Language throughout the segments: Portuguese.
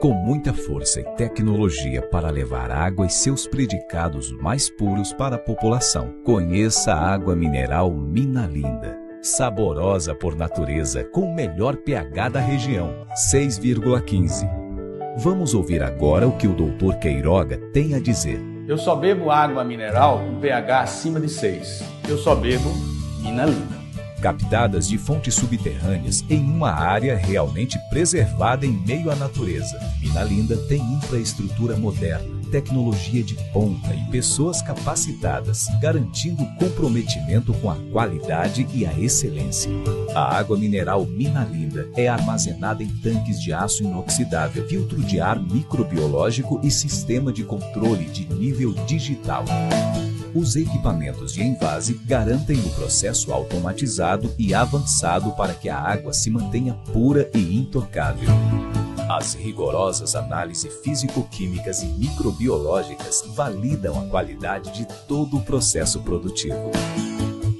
Com muita força e tecnologia para levar água e seus predicados mais puros para a população. Conheça a água mineral Minalinda. Saborosa por natureza, com o melhor pH da região, 6,15. Vamos ouvir agora o que o Dr. Queiroga tem a dizer. Eu só bebo água mineral com pH acima de 6. Eu só bebo Minalinda. Captadas de fontes subterrâneas em uma área realmente preservada em meio à natureza. Minalinda tem infraestrutura moderna, tecnologia de ponta e pessoas capacitadas, garantindo comprometimento com a qualidade e a excelência. A água mineral Minalinda é armazenada em tanques de aço inoxidável, filtro de ar microbiológico e sistema de controle de nível digital. Os equipamentos de envase garantem o processo automatizado e avançado para que a água se mantenha pura e intocável. As rigorosas análises físico-químicas e microbiológicas validam a qualidade de todo o processo produtivo.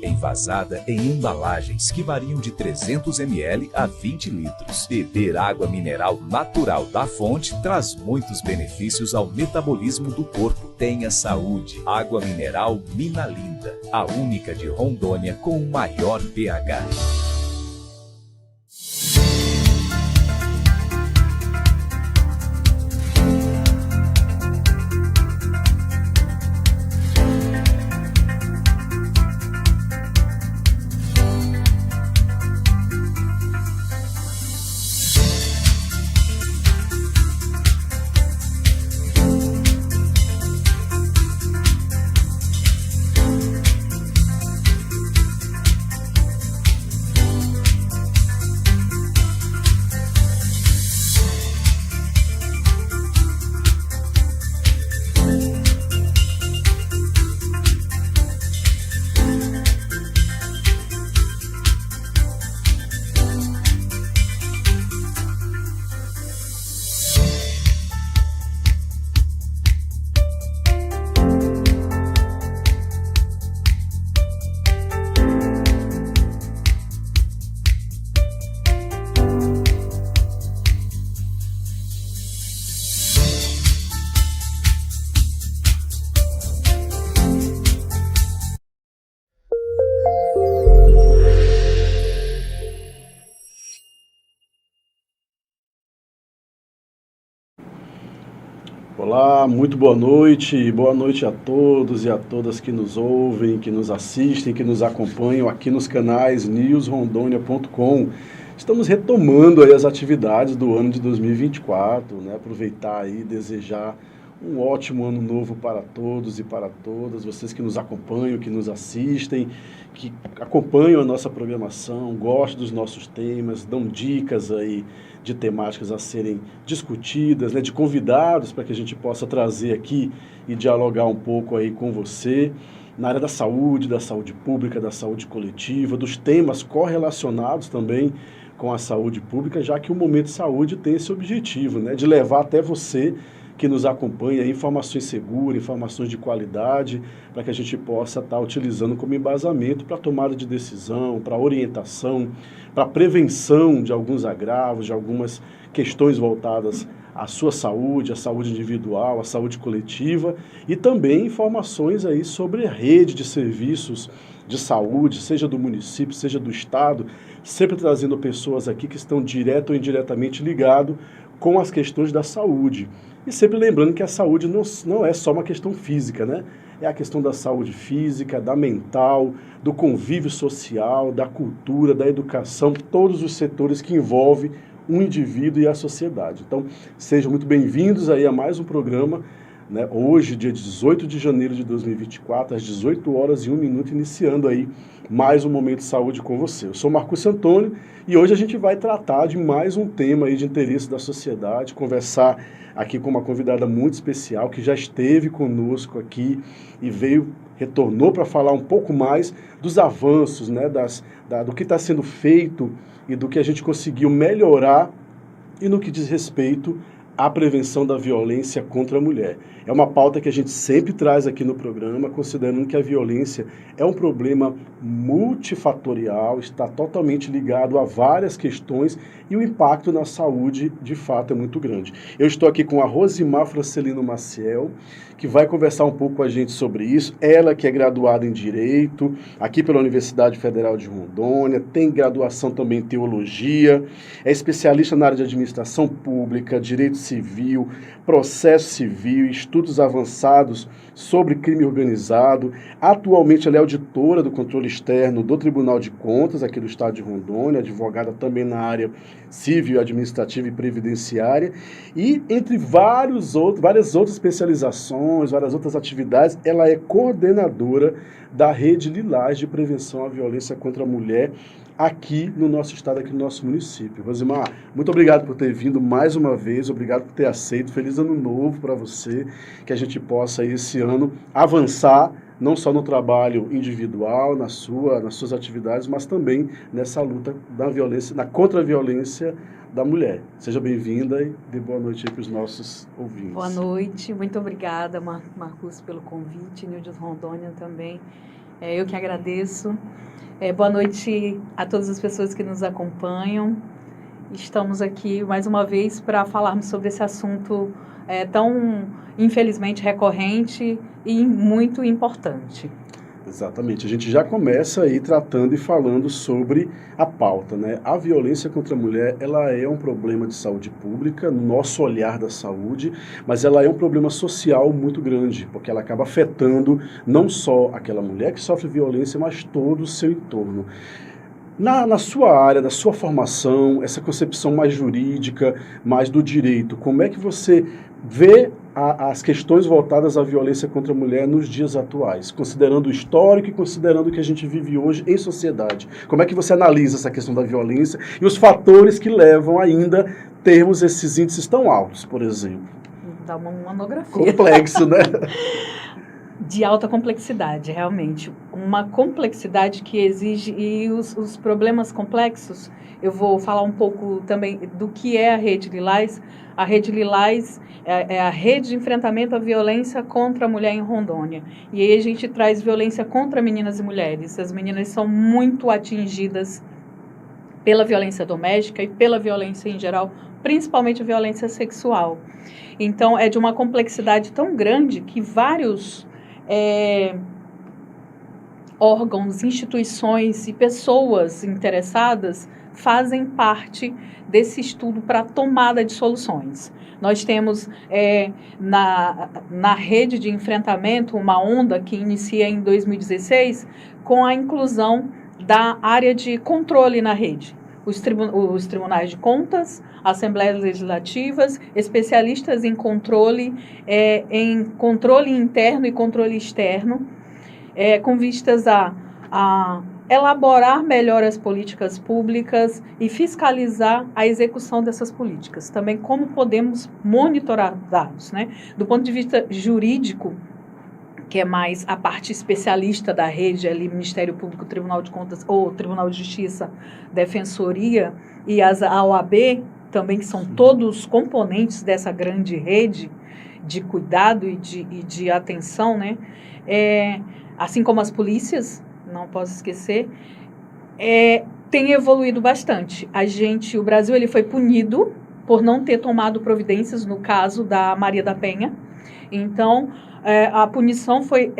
Envasada em embalagens que variam de 300 ml a 20 litros. Beber água mineral natural da fonte traz muitos benefícios ao metabolismo do corpo. Tenha saúde. Água mineral Minalinda, a única de Rondônia com o maior pH. Olá, muito boa noite a todos e a todas que nos ouvem, que nos assistem, que nos acompanham aqui nos canais newsrondonia.com. Estamos retomando aí as atividades do ano de 2024, né? Aproveitar aí e desejar um ótimo ano novo para todos e para todas, vocês que nos acompanham, que nos assistem, que acompanham a nossa programação, gostam dos nossos temas, dão dicas aí de temáticas a serem discutidas, né, de convidados para que a gente possa trazer aqui e dialogar um pouco aí com você, na área da saúde pública, da saúde coletiva, dos temas correlacionados também com a saúde pública, já que o Momento Saúde tem esse objetivo, né, de levar até você que nos acompanha informações seguras, informações de qualidade, para que a gente possa estar utilizando como embasamento para tomada de decisão, para orientação, para prevenção de alguns agravos, de algumas questões voltadas à sua saúde, à saúde individual, à saúde coletiva, e também informações aí sobre a rede de serviços de saúde, seja do município, seja do estado, sempre trazendo pessoas aqui que estão direto ou indiretamente ligados com as questões da saúde. E sempre lembrando que a saúde não é só uma questão física, né? É a questão da saúde física, da mental, do convívio social, da cultura, da educação, todos os setores que envolvem um indivíduo e a sociedade. Então, sejam muito bem-vindos aí a mais um programa, né? Hoje, dia 18 de janeiro de 2024, às 18 horas e 1 minuto, iniciando aí mais um Momento de Saúde com você. Eu sou Marcos Antônio e hoje a gente vai tratar de mais um tema aí de interesse da sociedade, conversar aqui com uma convidada muito especial que já esteve conosco aqui e retornou para falar um pouco mais dos avanços, né, do que está sendo feito e do que a gente conseguiu melhorar e no que diz respeito a prevenção da violência contra a mulher. É uma pauta que a gente sempre traz aqui no programa, considerando que a violência é um problema multifatorial, está totalmente ligado a várias questões e o impacto na saúde, de fato, é muito grande. Eu estou aqui com a Rosimar Francelino Maciel, que vai conversar um pouco com a gente sobre isso. Ela que é graduada em Direito, aqui pela Universidade Federal de Rondônia, tem graduação também em Teologia, é especialista na área de Administração Pública, Direito Civil, Processo Civil, Estudos Avançados sobre Crime Organizado. Atualmente ela é auditora do Controle Externo do Tribunal de Contas, aqui do Estado de Rondônia, advogada também na área civil, administrativa e previdenciária, e entre várias outras especializações, várias outras atividades, ela é coordenadora da Rede Lilás de Prevenção à Violência contra a Mulher, aqui no nosso estado, aqui no nosso município. Rosimar, muito obrigado por ter vindo mais uma vez, obrigado por ter aceito, feliz ano novo para você, que a gente possa esse ano avançar, não só no trabalho individual, nas suas atividades, mas também nessa luta da violência, contra a violência da mulher. Seja bem-vinda e dê boa noite aí para os nossos ouvintes. Boa noite, muito obrigada, Marcos, pelo convite, Nildes Rondônia também. Eu que agradeço. Boa noite a todas as pessoas que nos acompanham. Estamos aqui mais uma vez para falarmos sobre esse assunto tão, infelizmente, recorrente e muito importante. Exatamente. A gente já começa aí tratando e falando sobre a pauta, né? A violência contra a mulher, ela é um problema de saúde pública, no nosso olhar da saúde, mas ela é um problema social muito grande, porque ela acaba afetando não só aquela mulher que sofre violência, mas todo o seu entorno. Na sua área, na sua formação, essa concepção mais jurídica, mais do direito, como é que você vê as questões voltadas à violência contra a mulher nos dias atuais, considerando o histórico e considerando o que a gente vive hoje em sociedade? Como é que você analisa essa questão da violência e os fatores que levam ainda a termos esses índices tão altos, por exemplo? Dá uma monografia. Complexo, né? De alta complexidade, realmente. Uma complexidade que exige, e os problemas complexos, eu vou falar um pouco também do que é a Rede Lilás. A Rede Lilás é a rede de enfrentamento à violência contra a mulher em Rondônia. E aí a gente traz violência contra meninas e mulheres. As meninas são muito atingidas pela violência doméstica e pela violência em geral, principalmente a violência sexual. Então, é de uma complexidade tão grande que vários órgãos, instituições e pessoas interessadas fazem parte desse estudo para a tomada de soluções. Nós temos na rede de enfrentamento uma onda que inicia em 2016 com a inclusão da área de controle na rede. Os tribunais de contas, assembleias legislativas, especialistas em controle interno e controle externo, com vistas a elaborar melhor as políticas públicas e fiscalizar a execução dessas políticas. Também como podemos monitorar dados, né? Do ponto de vista jurídico, que é mais a parte especialista da rede, ali, Ministério Público, Tribunal de Contas, ou Tribunal de Justiça, Defensoria e a OAB, também que são todos componentes dessa grande rede de cuidado e de atenção, né? Assim como as polícias, não posso esquecer, tem evoluído bastante. O Brasil ele foi punido por não ter tomado providências no caso da Maria da Penha. Então, a punição foi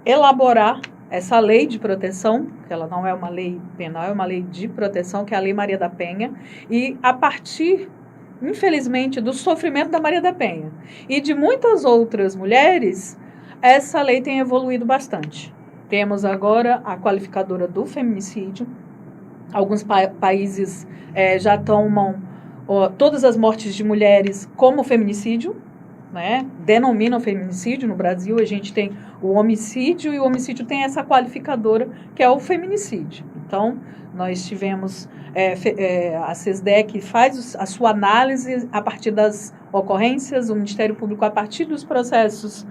elaborar essa lei de proteção, que ela não é uma lei penal, é uma lei de proteção, que é a Lei Maria da Penha, e a partir, infelizmente, do sofrimento da Maria da Penha e de muitas outras mulheres, essa lei tem evoluído bastante. Temos agora a qualificadora do feminicídio. Alguns países já tomam todas as mortes de mulheres como feminicídio, né? Denominam feminicídio. No Brasil, a gente tem o homicídio, e o homicídio tem essa qualificadora, que é o feminicídio. Então, nós tivemos a CESDEC faz a sua análise a partir das ocorrências, o Ministério Público, a partir dos processos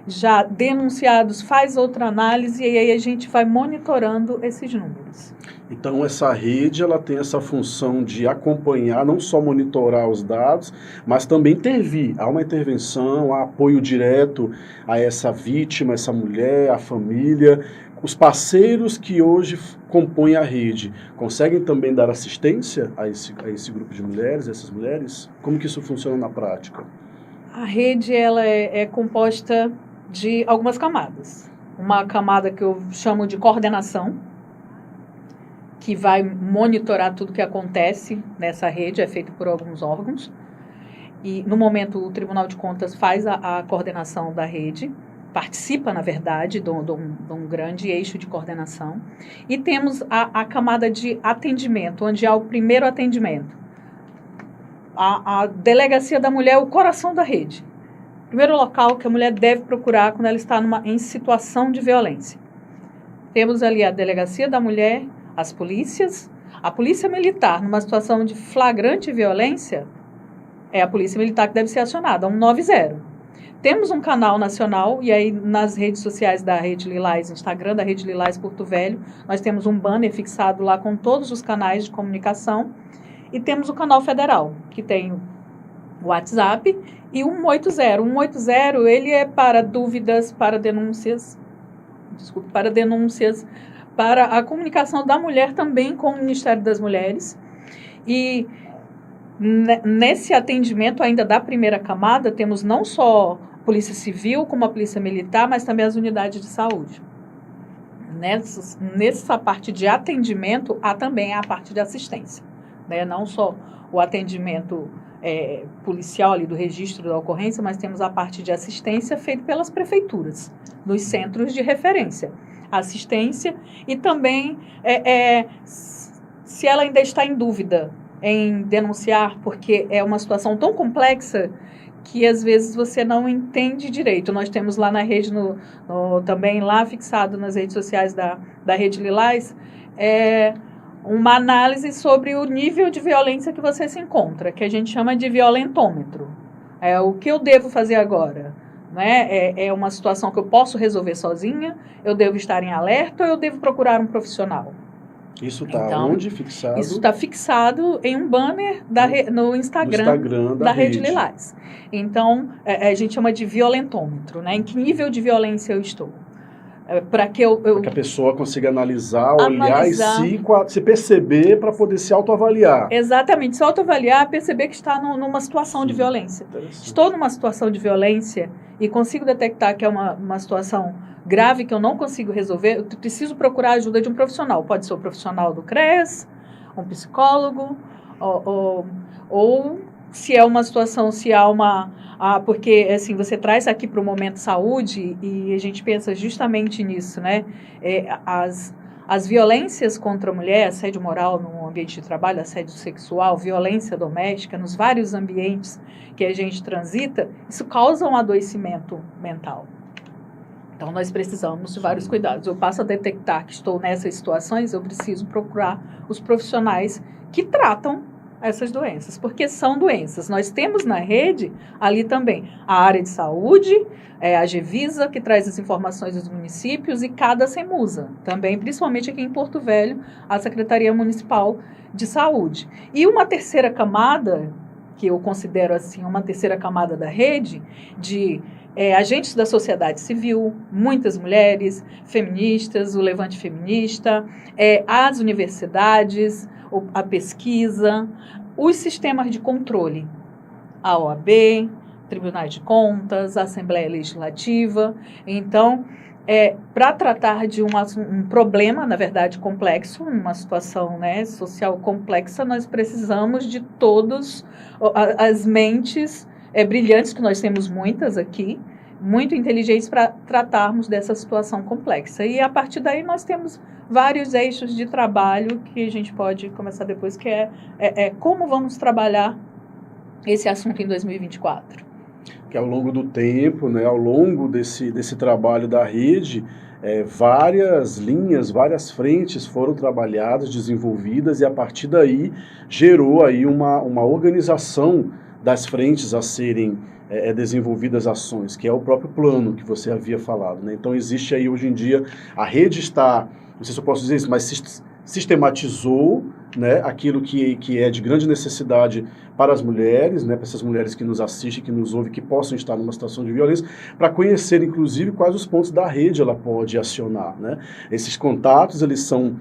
já denunciados, faz outra análise e aí a gente vai monitorando esses números. Então, essa rede ela tem essa função de acompanhar, não só monitorar os dados, mas também intervir. Há uma intervenção, há apoio direto a essa vítima, essa mulher, a família. Os parceiros que hoje compõem a rede conseguem também dar assistência a esse grupo de mulheres, essas mulheres? Como que isso funciona na prática? A rede ela é composta de algumas camadas. Uma camada que eu chamo de coordenação, que vai monitorar tudo que acontece nessa rede, é feito por alguns órgãos. E, no momento, o Tribunal de Contas faz a coordenação da rede, participa, na verdade, de um grande eixo de coordenação. E temos a camada de atendimento, onde há o primeiro atendimento. A Delegacia da Mulher é o coração da rede. Primeiro local que a mulher deve procurar quando ela está em situação de violência. Temos ali a Delegacia da Mulher, as polícias, a polícia militar, numa situação de flagrante violência, é a polícia militar que deve ser acionada, 190. Temos um canal nacional, e aí nas redes sociais da Rede Lilás, Instagram da Rede Lilás Porto Velho, nós temos um banner fixado lá com todos os canais de comunicação, e temos o canal federal, que tem o WhatsApp e o 180. O 180, ele é para dúvidas, para denúncias, para a comunicação da mulher também com o Ministério das Mulheres. E nesse atendimento ainda da primeira camada, temos não só a Polícia Civil, como a Polícia Militar, mas também as unidades de saúde. Nessa parte de atendimento, há também a parte de assistência. Né? Não só o atendimento policial ali do registro da ocorrência, mas temos a parte de assistência feita pelas prefeituras, nos centros de referência. Assistência e também se ela ainda está em dúvida em denunciar, porque é uma situação tão complexa que às vezes você não entende direito. Nós temos lá na rede, também lá fixado nas redes sociais da Rede Lilás, uma análise sobre o nível de violência que você se encontra, que a gente chama de violentômetro. O que eu devo fazer agora? Né? É uma situação que eu posso resolver sozinha, eu devo estar em alerta ou eu devo procurar um profissional? Isso está onde fixado? Isso está fixado em um banner no Instagram da Rede Lilás. Então, a gente chama de violentômetro, né? Em que nível de violência eu estou? Para que a pessoa consiga analisar, olhar e se perceber para poder se autoavaliar. Exatamente, se autoavaliar, perceber que está numa situação de violência. Estou numa situação de violência e consigo detectar que é uma situação grave que eu não consigo resolver, eu preciso procurar a ajuda de um profissional. Pode ser um profissional do CRES, um psicólogo, ou se é uma situação, se há porque assim, você traz aqui para o Momento Saúde e a gente pensa justamente nisso, né? As violências contra a mulher, assédio moral no ambiente de trabalho, assédio sexual, violência doméstica, nos vários ambientes que a gente transita, isso causa um adoecimento mental. Então, nós precisamos de vários cuidados. Eu passo a detectar que estou nessas situações, eu preciso procurar os profissionais que tratam essas doenças, porque são doenças. Nós temos na rede ali também a área de saúde, a Gevisa, que traz as informações dos municípios, e cada SEMUSA, também, principalmente aqui em Porto Velho, a Secretaria Municipal de Saúde. E uma terceira camada, que eu considero assim, uma terceira camada da rede, de agentes da sociedade civil, muitas mulheres feministas, o Levante Feminista, as universidades, a pesquisa, os sistemas de controle, a OAB, Tribunais de Contas, a Assembleia Legislativa. Então, para tratar de um problema, na verdade, complexo, uma situação, né, social complexa, nós precisamos de todas as mentes brilhantes, que nós temos muitas aqui, muito inteligentes para tratarmos dessa situação complexa. E a partir daí nós temos vários eixos de trabalho que a gente pode começar depois, que como vamos trabalhar esse assunto em 2024. Que ao longo do tempo, né, ao longo desse trabalho da rede, várias linhas, várias frentes foram trabalhadas, desenvolvidas, e a partir daí gerou aí uma organização das frentes a serem desenvolvidas ações, que é o próprio plano que você havia falado, né? Então existe aí hoje em dia, a rede está, não sei se eu posso dizer isso, mas sistematizou, né, aquilo que é de grande necessidade para as mulheres, né, para essas mulheres que nos assistem, que nos ouvem, que possam estar numa situação de violência, para conhecer, inclusive, quais os pontos da rede ela pode acionar, né? Esses contatos, eles são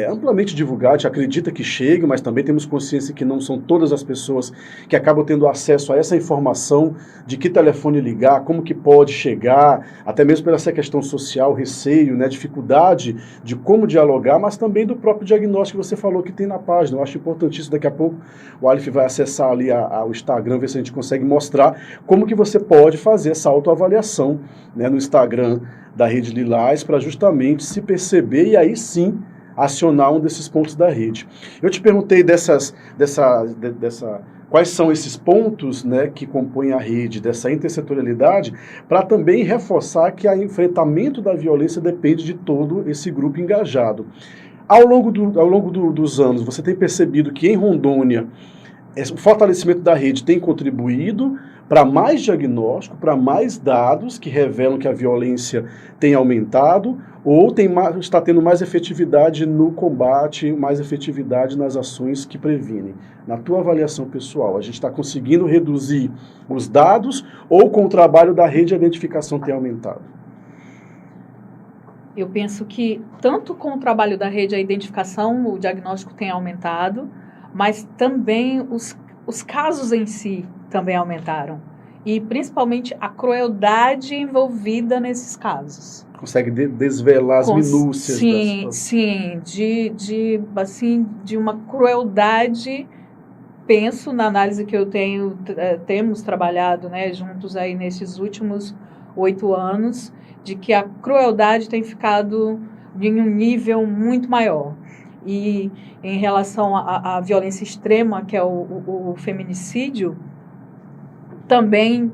amplamente divulgados, acredita que chega, mas também temos consciência que não são todas as pessoas que acabam tendo acesso a essa informação de que telefone ligar, como que pode chegar, até mesmo pela essa questão social, receio, né, dificuldade de como dialogar, mas também do próprio diagnóstico que você falou que tem na página. Eu acho importantíssimo, daqui a pouco o Aleph vai acessar ali o Instagram, ver se a gente consegue mostrar como que você pode fazer essa autoavaliação, né, no Instagram da Rede Lilás, para justamente se perceber e aí sim acionar um desses pontos da rede. Eu te perguntei quais são esses pontos, né, que compõem a rede, dessa intersetorialidade, para também reforçar que o enfrentamento da violência depende de todo esse grupo engajado. Ao longo dos anos, você tem percebido que em Rondônia o fortalecimento da rede tem contribuído para mais diagnóstico, para mais dados que revelam que a violência tem aumentado, ou está tendo mais efetividade no combate, mais efetividade nas ações que previnem? Na tua avaliação pessoal, a gente está conseguindo reduzir os dados, ou com o trabalho da rede a identificação tem aumentado? Eu penso que tanto com o trabalho da rede a identificação, o diagnóstico tem aumentado, mas também os casos em si também aumentaram. E principalmente a crueldade envolvida nesses casos. Consegue desvelar as minúcias da situação. Sim, de uma crueldade. Penso na análise que eu temos trabalhado, né, juntos aí nesses últimos 8 anos, de que a crueldade tem ficado em um nível muito maior. E em relação à violência extrema, que é o feminicídio, também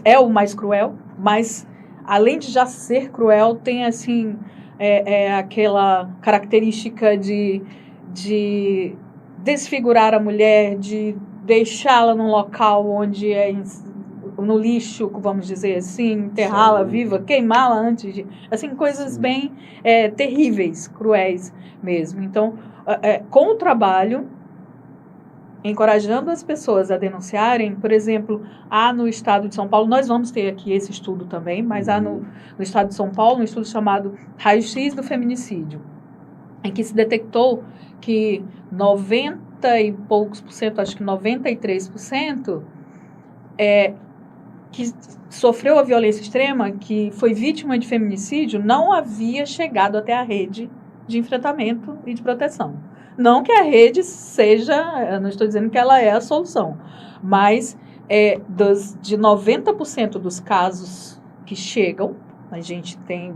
é o mais cruel, mas além de já ser cruel, tem assim, aquela característica de desfigurar a mulher, de deixá-la num local onde no lixo, vamos dizer assim, enterrá-la viva, queimá-la antes de... Assim, coisas bem terríveis, cruéis mesmo. Então, com o trabalho, encorajando as pessoas a denunciarem, por exemplo, no estado de São Paulo, nós vamos ter aqui esse estudo também, mas há no estado de São Paulo um estudo chamado Raio-X do Feminicídio, em que se detectou que 90 e poucos por cento, acho que 93%, que sofreu a violência extrema, que foi vítima de feminicídio, não havia chegado até a rede de enfrentamento e de proteção. Não que a rede seja, eu não estou dizendo que ela é a solução, mas de 90% dos casos que chegam, a gente tem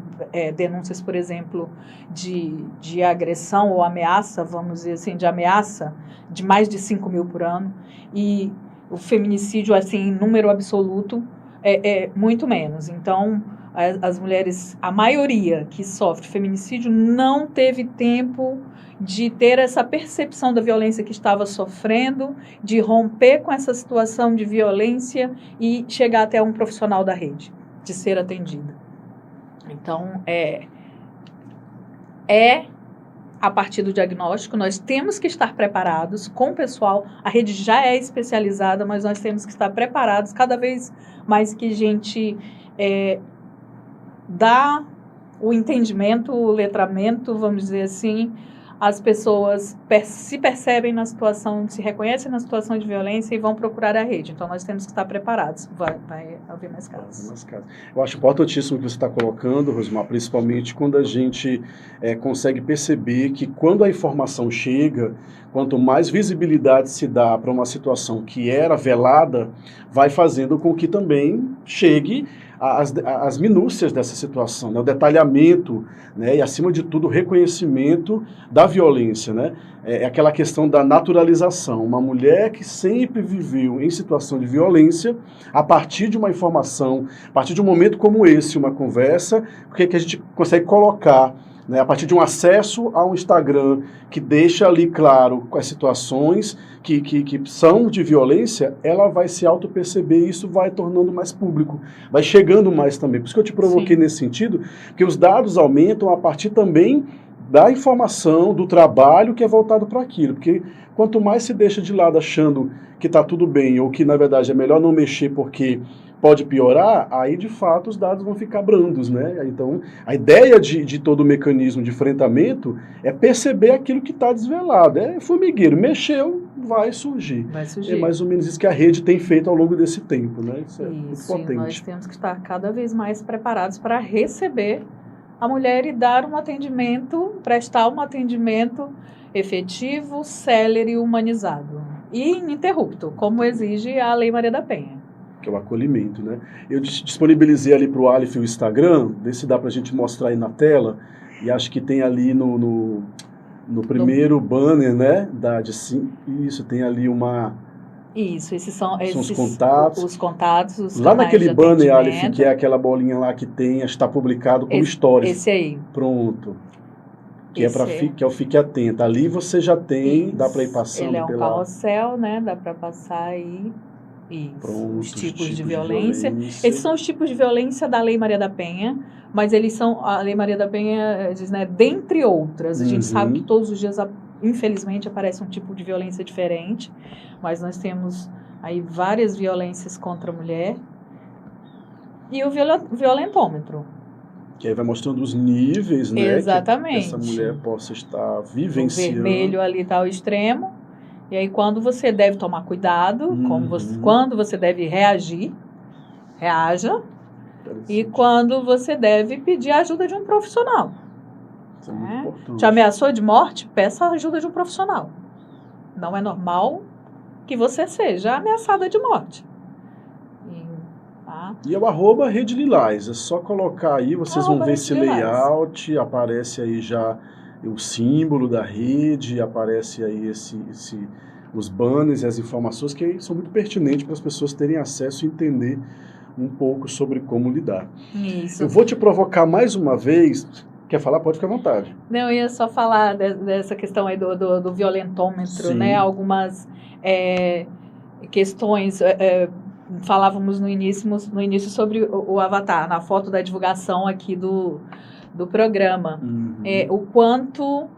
denúncias, por exemplo, de agressão ou ameaça, vamos dizer assim, de ameaça, de mais de 5 mil por ano, e o feminicídio, assim, em número absoluto, muito menos. Então, as mulheres, a maioria que sofre feminicídio não teve tempo de ter essa percepção da violência que estava sofrendo, de romper com essa situação de violência e chegar até um profissional da rede, de ser atendida. Então, a partir do diagnóstico, nós temos que estar preparados com o pessoal. A rede já é especializada, mas nós temos que estar preparados cada vez mais que a gente dá o entendimento, o letramento, vamos dizer assim, as pessoas se percebem na situação, se reconhecem na situação de violência e vão procurar a rede. Então, nós temos que estar preparados. Vai haver mais casos. Eu acho importantíssimo o que você está colocando, Rosmar, principalmente quando a gente consegue perceber que quando a informação chega, quanto mais visibilidade se dá para uma situação que era velada, vai fazendo com que também chegue as minúcias dessa situação, né? O detalhamento, né? E, acima de tudo, o reconhecimento da violência, né? É aquela questão da naturalização. Uma mulher que sempre viveu em situação de violência, a partir de uma informação, a partir de um momento como esse, uma conversa, o que a gente consegue colocar né, a partir de um acesso a um Instagram que deixa ali claro as situações que são de violência, ela vai se auto-perceber e isso vai tornando mais público, vai chegando mais também. Por isso que eu te provoquei nesse sentido, porque os dados aumentam a partir também da informação, do trabalho que é voltado para aquilo, porque quanto mais se deixa de lado achando que está tudo bem ou que na verdade é melhor não mexer porque pode piorar, aí de fato os dados vão ficar brandos, né? Então, a ideia de todo o mecanismo de enfrentamento é perceber aquilo que está desvelado. É formigueiro, mexeu, vai surgir. Vai surgir. É mais ou menos isso que a rede tem feito ao longo desse tempo, né? Isso é muito potente. E nós temos que estar cada vez mais preparados para receber a mulher e dar um atendimento, prestar um atendimento efetivo, célere e humanizado. E ininterrupto, como exige a Lei Maria da Penha. Que é o acolhimento, né? Eu disponibilizei ali para o Aleph o Instagram, vê se dá para a gente mostrar aí na tela, e acho que tem ali no primeiro banner, né? Isso, tem ali uma... Isso, esses são os contatos. Os contatos, os lá naquele banner, Aleph, que é aquela bolinha lá que tem, está publicado como stories. Esse aí. Pronto. Que é o Fique Atenta. Ali você já tem, dá para ir passando. Ele é um carrossel, né? Dá para passar aí. Isso, pronto, os tipos de violência. Esses são os tipos de violência da Lei Maria da Penha, mas eles são, a Lei Maria da Penha diz, né, dentre outras. A gente sabe que todos os dias, infelizmente, aparece um tipo de violência diferente, mas nós temos aí várias violências contra a mulher. E o violentômetro. Que aí vai mostrando os níveis, né? Exatamente. Que essa mulher possa estar vivenciando. O vermelho ali está ao extremo. E aí, quando você deve tomar cuidado, quando você deve reagir, reaja. E quando você deve pedir a ajuda de um profissional. Isso é muito importante. Te ameaçou de morte? Peça a ajuda de um profissional. Não é normal que você seja ameaçada de morte. E é o @Rede Lilás. É só colocar aí, vocês vão ver esse layout, aparece aí já o símbolo da rede, aparece aí os banners e as informações que são muito pertinentes para as pessoas terem acesso e entender um pouco sobre como lidar. Isso. Eu vou te provocar mais uma vez. Quer falar? Pode ficar à vontade. Não, eu ia só falar dessa questão aí do violentômetro, Sim. né? Algumas questões... falávamos no início sobre o avatar, na foto da divulgação aqui do programa. O quanto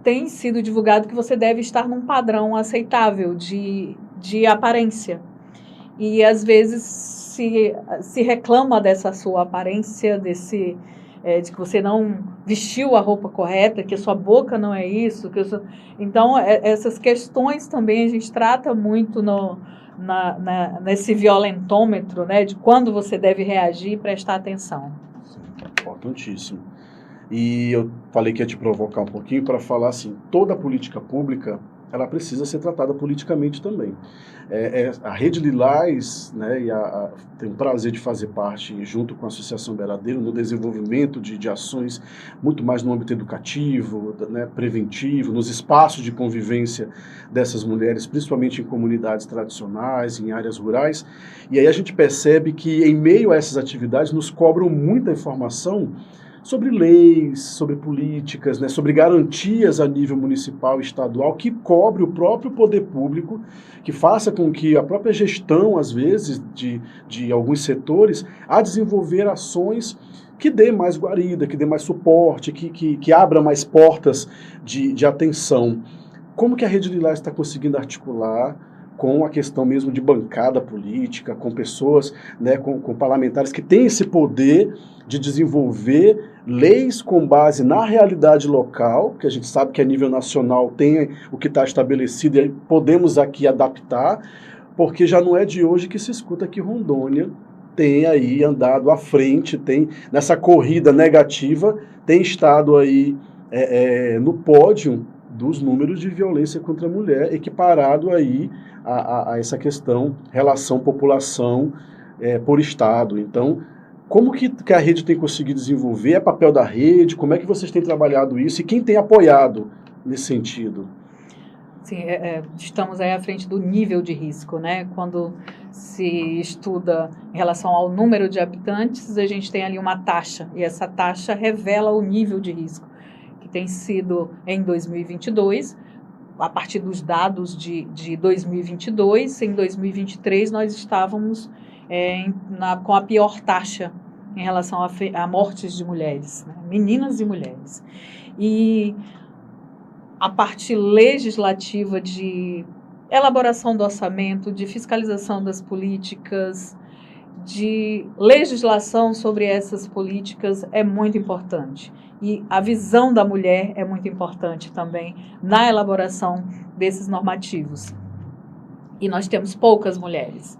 tem sido divulgado que você deve estar num padrão aceitável de aparência. E, às vezes, se reclama dessa sua aparência, de que você não vestiu a roupa correta, que a sua boca não é isso. Então, essas questões também a gente trata muito nesse violentômetro, né, de quando você deve reagir e prestar atenção. Sim, importantíssimo. E eu falei que ia te provocar um pouquinho para falar assim, toda política pública, ela precisa ser tratada politicamente também. A Rede Lilás, né, tem o prazer de fazer parte, junto com a Associação Beradeiro, no desenvolvimento de ações muito mais no âmbito educativo, né, preventivo, nos espaços de convivência dessas mulheres, principalmente em comunidades tradicionais, em áreas rurais. E aí a gente percebe que, em meio a essas atividades, nos cobram muita informação sobre leis, sobre políticas, né, sobre garantias a nível municipal e estadual, que cobre o próprio poder público, que faça com que a própria gestão, às vezes, de alguns setores, a desenvolver ações que dê mais guarida, que dê mais suporte, que abra mais portas de atenção. Como que a Rede Lilás está conseguindo articular com a questão mesmo de bancada política, com pessoas, né, com parlamentares que têm esse poder de desenvolver leis com base na realidade local, que a gente sabe que a nível nacional tem o que está estabelecido e podemos aqui adaptar, porque já não é de hoje que se escuta que Rondônia tem aí andado à frente, tem nessa corrida negativa, tem estado aí no pódio dos números de violência contra a mulher, equiparado aí a essa questão, relação população por estado. Então, como que a rede tem conseguido desenvolver? É papel da rede? Como é que vocês têm trabalhado isso? E quem tem apoiado nesse sentido? Sim, estamos aí à frente do nível de risco, né? Quando se estuda em relação ao número de habitantes, a gente tem ali uma taxa, e essa taxa revela o nível de risco, que tem sido em 2022, a partir dos dados de 2022, em 2023 nós estávamos com a pior taxa em relação a mortes de mulheres, né? Meninas e mulheres. E a parte legislativa de elaboração do orçamento, de fiscalização das políticas, de legislação sobre essas políticas é muito importante. E a visão da mulher é muito importante também na elaboração desses normativos. E nós temos poucas mulheres,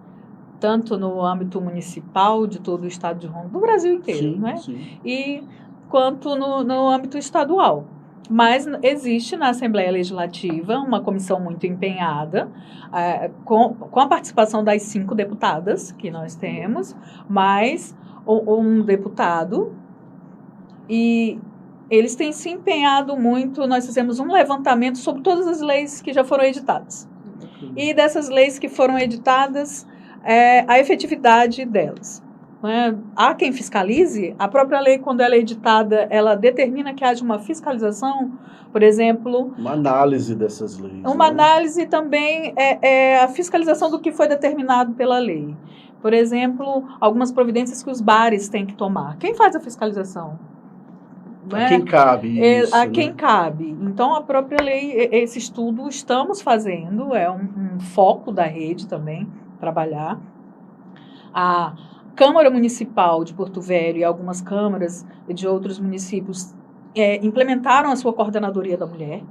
tanto no âmbito municipal de todo o estado de Rondônia, do Brasil inteiro, Sim, né? sim. E quanto no âmbito estadual. Mas existe na Assembleia Legislativa uma comissão muito empenhada, com a participação das 5 deputadas que nós temos, mais um deputado, e eles têm se empenhado muito. Nós fizemos um levantamento sobre todas as leis que já foram editadas. E dessas leis que foram editadas, a efetividade delas. Há quem fiscalize. A própria lei, quando ela é editada, ela determina que haja uma fiscalização, por exemplo... Uma análise dessas leis. Uma análise também a fiscalização do que foi determinado pela lei. Por exemplo, algumas providências que os bares têm que tomar. Quem faz a fiscalização? A quem cabe isso, a quem cabe. Então, a própria lei, esse estudo estamos fazendo, é um foco da rede também, trabalhar. A Câmara Municipal de Porto Velho e algumas câmaras de outros municípios implementaram a sua coordenadoria da mulher.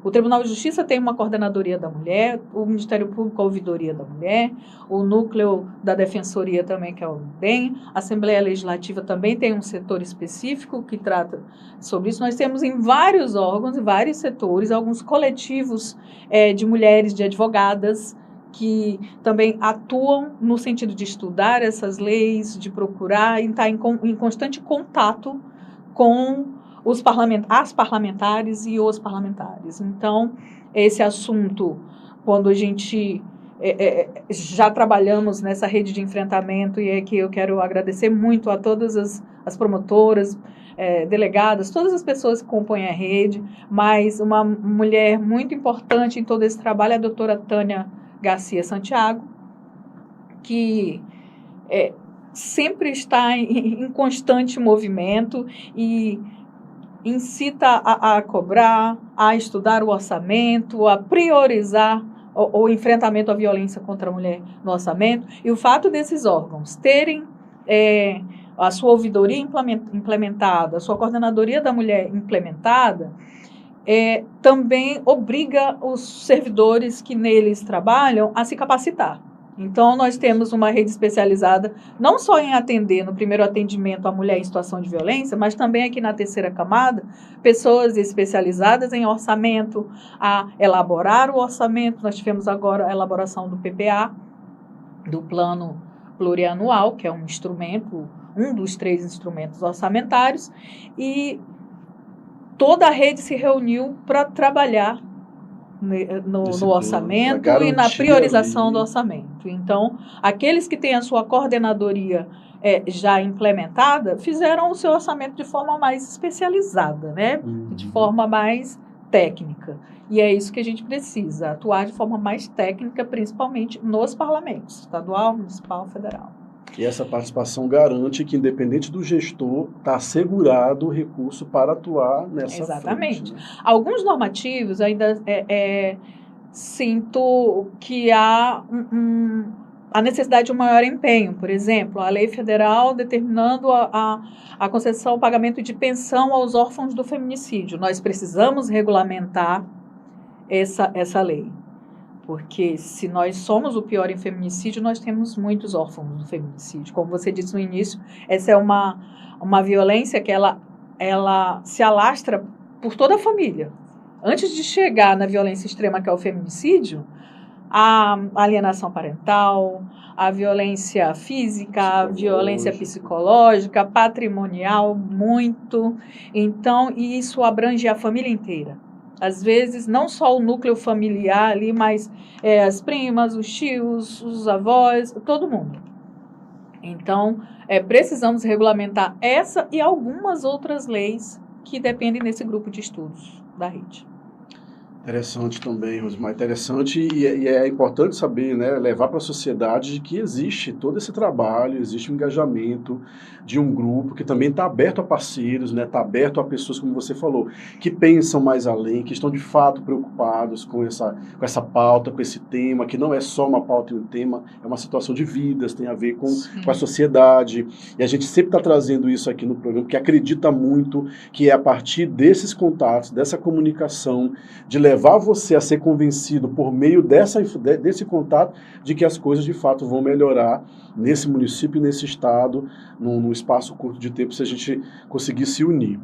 O Tribunal de Justiça tem uma coordenadoria da mulher, o Ministério Público a ouvidoria da mulher, o núcleo da Defensoria também, que é o DEM, a Assembleia Legislativa também tem um setor específico que trata sobre isso. Nós temos em vários órgãos, em vários setores, alguns coletivos de mulheres, de advogadas, que também atuam no sentido de estudar essas leis, de procurar e estar em constante contato com as parlamentares e os parlamentares. Então, esse assunto, quando a gente já trabalhamos nessa rede de enfrentamento, e aqui eu quero agradecer muito a todas as promotoras, delegadas, todas as pessoas que compõem a rede, mas uma mulher muito importante em todo esse trabalho é a doutora Tânia Garcia Santiago, que sempre está em constante movimento e incita a cobrar, a estudar o orçamento, a priorizar o enfrentamento à violência contra a mulher no orçamento. E o fato desses órgãos terem a sua ouvidoria implementada, a sua coordenadoria da mulher implementada, também obriga os servidores que neles trabalham a se capacitar. Então, nós temos uma rede especializada, não só em atender no primeiro atendimento a mulher em situação de violência, mas também aqui na terceira camada, pessoas especializadas em orçamento, a elaborar o orçamento. Nós tivemos agora a elaboração do PPA, do Plano Plurianual, que é um instrumento, um dos 3 instrumentos orçamentários, e toda a rede se reuniu para trabalhar no orçamento e na priorização do orçamento. Então, aqueles que têm a sua coordenadoria já implementada, fizeram o seu orçamento de forma mais especializada, né? De forma mais técnica. E é isso que a gente precisa, atuar de forma mais técnica, principalmente nos parlamentos, estadual, municipal, federal. E essa participação garante que, independente do gestor, está assegurado o recurso para atuar nessa Exatamente. frente, né? Alguns normativos ainda sinto que há a necessidade de um maior empenho. Por exemplo, a lei federal determinando a concessão, o pagamento de pensão aos órfãos do feminicídio. Nós precisamos regulamentar essa lei. Porque se nós somos o pior em feminicídio, nós temos muitos órfãos do feminicídio. Como você disse no início, essa é uma violência que ela se alastra por toda a família. Antes de chegar na violência extrema, que é o feminicídio, a alienação parental, a violência física, a violência psicológica, patrimonial, muito. Então, e isso abrange a família inteira. às vezes, não só o núcleo familiar ali, mas as primas, os tios, os avós, todo mundo. Então, precisamos regulamentar essa e algumas outras leis que dependem desse grupo de estudos da rede. Interessante também, Rosimar, interessante e é importante saber, né, levar para a sociedade de que existe todo esse trabalho, existe um engajamento de um grupo que também está aberto a parceiros, né, está aberto a pessoas, como você falou, que pensam mais além, que estão de fato preocupados com essa pauta, com esse tema, que não é só uma pauta e um tema, é uma situação de vidas, tem a ver com a sociedade, e a gente sempre está trazendo isso aqui no programa, porque acredita muito que é a partir desses contatos, dessa comunicação, de levar você a ser convencido por meio desse contato de que as coisas de fato vão melhorar nesse município e nesse estado, num espaço curto de tempo, se a gente conseguir se unir.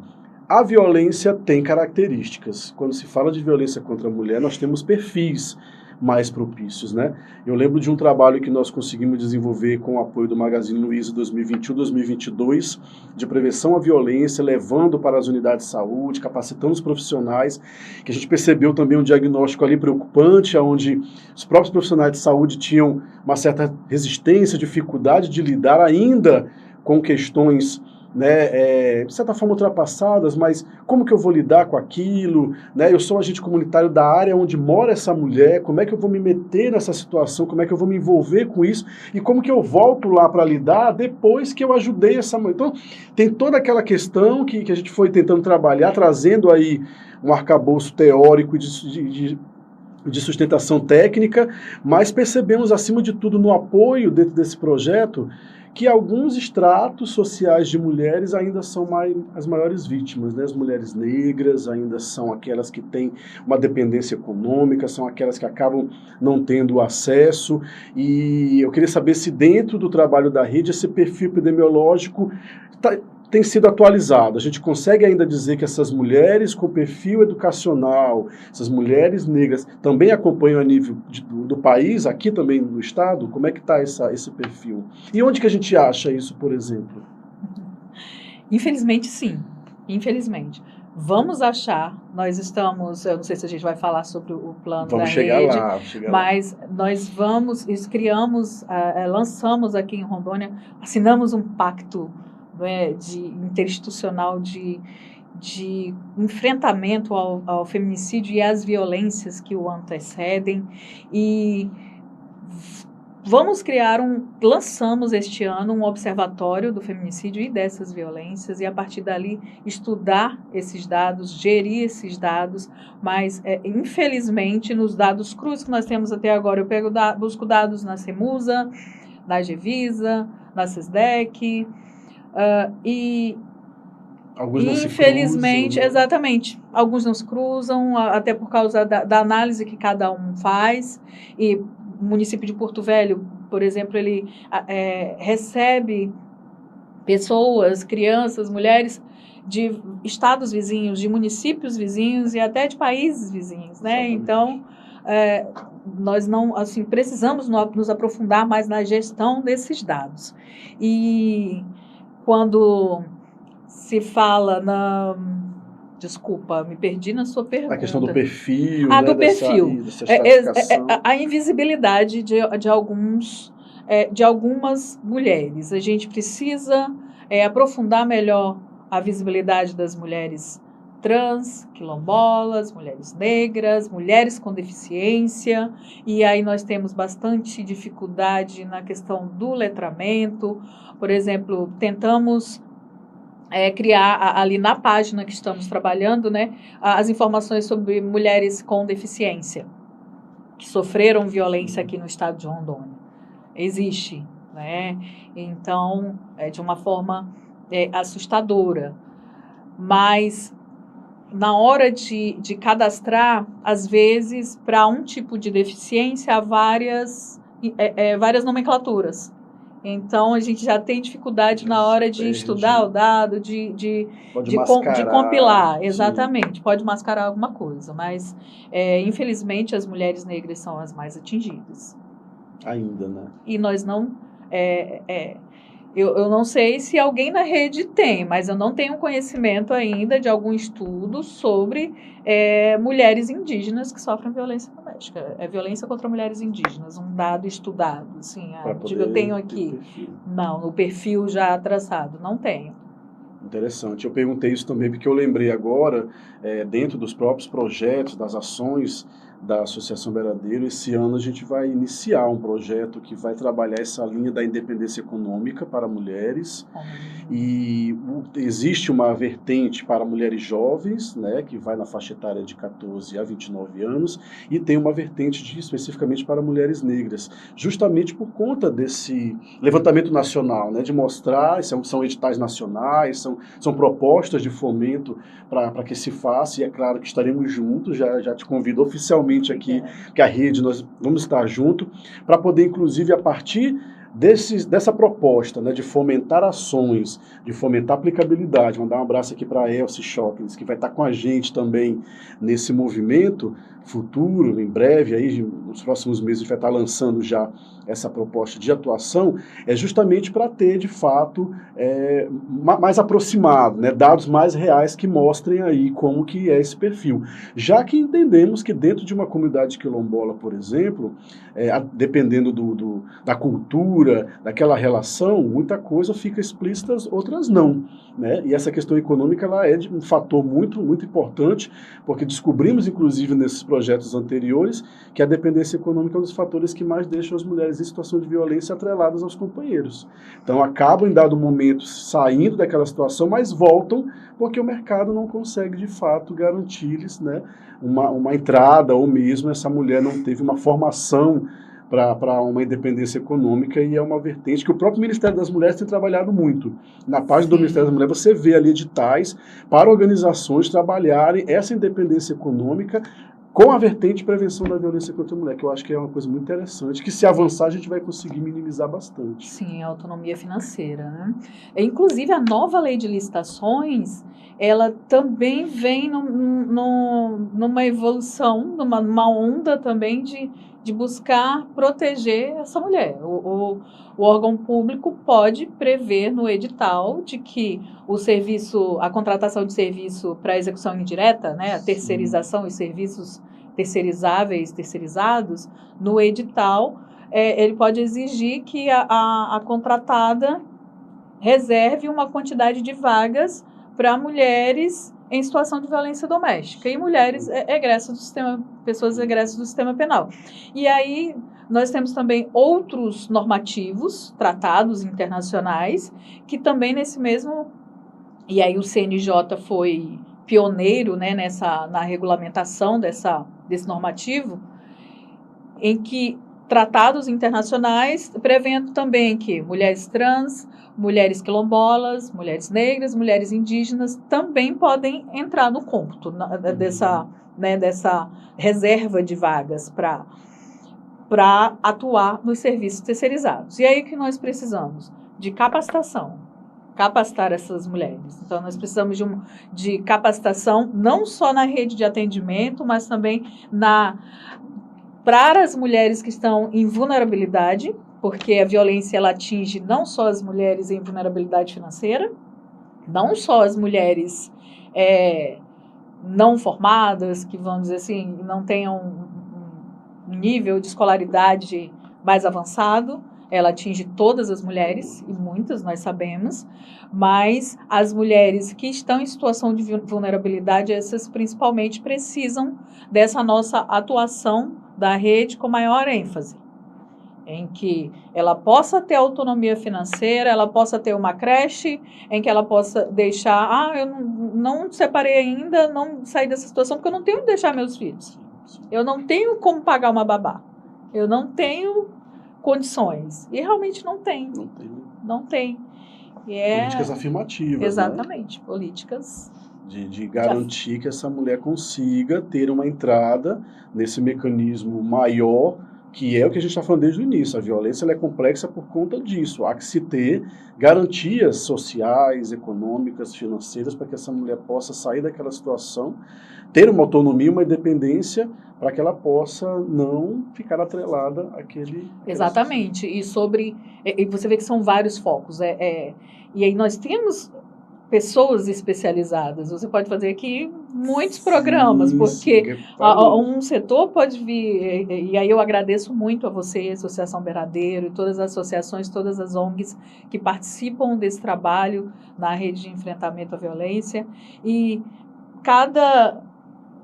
A violência tem características. Quando se fala de violência contra a mulher, nós temos perfis mais propícios, né? Eu lembro de um trabalho que nós conseguimos desenvolver com o apoio do Magazine Luiza 2021-2022, de prevenção à violência, levando para as unidades de saúde, capacitando os profissionais, que a gente percebeu também um diagnóstico ali preocupante, onde os próprios profissionais de saúde tinham uma certa resistência, dificuldade de lidar ainda com questões, né, de certa forma ultrapassadas, mas como que eu vou lidar com aquilo, né? Eu sou agente comunitário da área onde mora essa mulher, como é que eu vou me meter nessa situação, como é que eu vou me envolver com isso, e como que eu volto lá para lidar depois que eu ajudei essa mulher. Então, tem toda aquela questão que a gente foi tentando trabalhar, trazendo aí um arcabouço teórico de sustentação técnica, mas percebemos, acima de tudo, no apoio dentro desse projeto, que alguns estratos sociais de mulheres ainda são as maiores vítimas, né? As mulheres negras ainda são aquelas que têm uma dependência econômica, são aquelas que acabam não tendo acesso, e eu queria saber se dentro do trabalho da rede esse perfil epidemiológico tem sido atualizado. A gente consegue ainda dizer que essas mulheres com perfil educacional, essas mulheres negras, também acompanham a nível do país, aqui também no estado? Como é que está esse perfil? E onde que a gente acha isso, por exemplo? Infelizmente, sim. Infelizmente. Vamos achar, nós estamos, eu não sei se a gente vai falar sobre o plano da rede, mas nós criamos, lançamos aqui em Rondônia, assinamos um pacto interinstitucional de enfrentamento ao feminicídio e às violências que o antecedem, e lançamos este ano um observatório do feminicídio e dessas violências, e a partir dali estudar esses dados, gerir esses dados, mas infelizmente nos dados crus que nós temos até agora, eu busco dados na CEMUSA, na GEVISA, na SESDEC, e alguns não infelizmente, se cruzam, né? exatamente, alguns não se cruzam, até por causa da análise que cada um faz, e o município de Porto Velho, por exemplo, ele recebe pessoas, crianças, mulheres de estados vizinhos, de municípios vizinhos e até de países vizinhos, né? Exatamente. Então, nós não, assim, precisamos nos aprofundar mais na gestão desses dados. E quando se fala Desculpa, me perdi na sua pergunta. A questão do perfil, né, do perfil. Dessa estratificação. A invisibilidade de algumas mulheres. A gente precisa aprofundar melhor a visibilidade das mulheres trans, quilombolas, mulheres negras, mulheres com deficiência, e aí nós temos bastante dificuldade na questão do letramento. Por exemplo, tentamos criar ali na página que estamos trabalhando, né, as informações sobre mulheres com deficiência que sofreram violência aqui no estado de Rondônia. Existe, né? Então, de uma forma assustadora. Mas na hora de cadastrar, às vezes, para um tipo de deficiência, há várias nomenclaturas. Então, a gente já tem dificuldade na hora de estudar o dado, de compilar. Exatamente, sim. Pode mascarar alguma coisa, mas, infelizmente, as mulheres negras são as mais atingidas. Ainda, né? E nós não Eu não sei se alguém na rede tem, mas eu não tenho conhecimento ainda de algum estudo sobre mulheres indígenas que sofrem violência doméstica. É violência contra mulheres indígenas, um dado estudado. Assim, eu tenho aqui. Não, o perfil já traçado, não tenho. Interessante. Eu perguntei isso também porque eu lembrei agora, dentro dos próprios projetos, das ações da Associação Beradeiro, esse ano a gente vai iniciar um projeto que vai trabalhar essa linha da independência econômica para mulheres. E existe uma vertente para mulheres jovens, né, que vai na faixa etária de 14 a 29 anos, e tem uma vertente especificamente para mulheres negras, justamente por conta desse levantamento nacional, né, de mostrar, são editais nacionais, são propostas de fomento para que se faça, e é claro que estaremos juntos, já te convido oficialmente aqui, que a rede, nós vamos estar junto, para poder, inclusive, a partir dessa proposta, né, de fomentar ações, de fomentar aplicabilidade, mandar um abraço aqui para a Elsie Shoppings, que vai estar com a gente também nesse movimento futuro, em breve, aí, nos próximos meses a gente vai estar lançando já essa proposta de atuação, é justamente para ter, de fato, mais aproximado, né, dados mais reais que mostrem aí como que é esse perfil. Já que entendemos que dentro de uma comunidade quilombola, por exemplo, dependendo da cultura, daquela relação, muita coisa fica explícita, outras não, né? E essa questão econômica ela é um fator muito, muito importante, porque descobrimos, inclusive, nesses projetos anteriores, que a dependência econômica é um dos fatores que mais deixam as mulheres em situação de violência atreladas aos companheiros. Então, acabam, em dado momento, saindo daquela situação, mas voltam porque o mercado não consegue, de fato, garantir-lhes, né, uma entrada, ou mesmo essa mulher não teve uma formação para uma independência econômica, e é uma vertente que o próprio Ministério das Mulheres tem trabalhado muito. Na página do Ministério das Mulheres você vê ali editais para organizações trabalharem essa independência econômica com a vertente de prevenção da violência contra a mulher, que eu acho que é uma coisa muito interessante, que se avançar a gente vai conseguir minimizar bastante. Sim, a autonomia financeira, né? Inclusive, a nova lei de licitações, ela também vem numa evolução, numa onda também de buscar proteger essa mulher. O órgão público pode prever no edital de que a contratação de serviço para execução indireta, né, a terceirização e serviços terceirizáveis, terceirizados, no edital, ele pode exigir que a contratada reserve uma quantidade de vagas para mulheres em situação de violência doméstica e mulheres pessoas egressas do sistema penal. E aí nós temos também outros normativos, tratados internacionais, que também nesse mesmo... E aí o CNJ foi pioneiro, né, na regulamentação desse normativo, em que tratados internacionais prevendo também que mulheres trans, mulheres quilombolas, mulheres negras, mulheres indígenas também podem entrar no cômputo dessa reserva de vagas para atuar nos serviços terceirizados. E aí que nós precisamos de capacitar essas mulheres. Então, nós precisamos de capacitação não só na rede de atendimento, mas também para as mulheres que estão em vulnerabilidade, porque a violência ela atinge não só as mulheres em vulnerabilidade financeira, não só as mulheres não formadas, que vamos dizer assim, não tenham um nível de escolaridade mais avançado, ela atinge todas as mulheres, e muitas nós sabemos, mas as mulheres que estão em situação de vulnerabilidade, essas principalmente precisam dessa nossa atuação da rede com maior ênfase, em que ela possa ter autonomia financeira, ela possa ter uma creche, em que ela possa deixar, eu não separei ainda, não saí dessa situação, porque eu não tenho onde deixar meus filhos. Eu não tenho como pagar uma babá. Eu não tenho condições. E realmente não tem. Não tem. Políticas afirmativas. Exatamente. Né? Políticas... De garantir que essa mulher consiga ter uma entrada nesse mecanismo maior, que é o que a gente está falando desde o início. A violência ela é complexa por conta disso. Há que se ter garantias sociais, econômicas, financeiras, para que essa mulher possa sair daquela situação, ter uma autonomia, uma independência, para que ela possa não ficar atrelada àquele... Exatamente. E você vê que são vários focos. E aí nós temos pessoas especializadas. Você pode fazer aqui muitos programas, porque um setor pode vir, e aí eu agradeço muito a você, a Associação Beradeiro, e todas as associações, todas as ONGs que participam desse trabalho na rede de enfrentamento à violência, e cada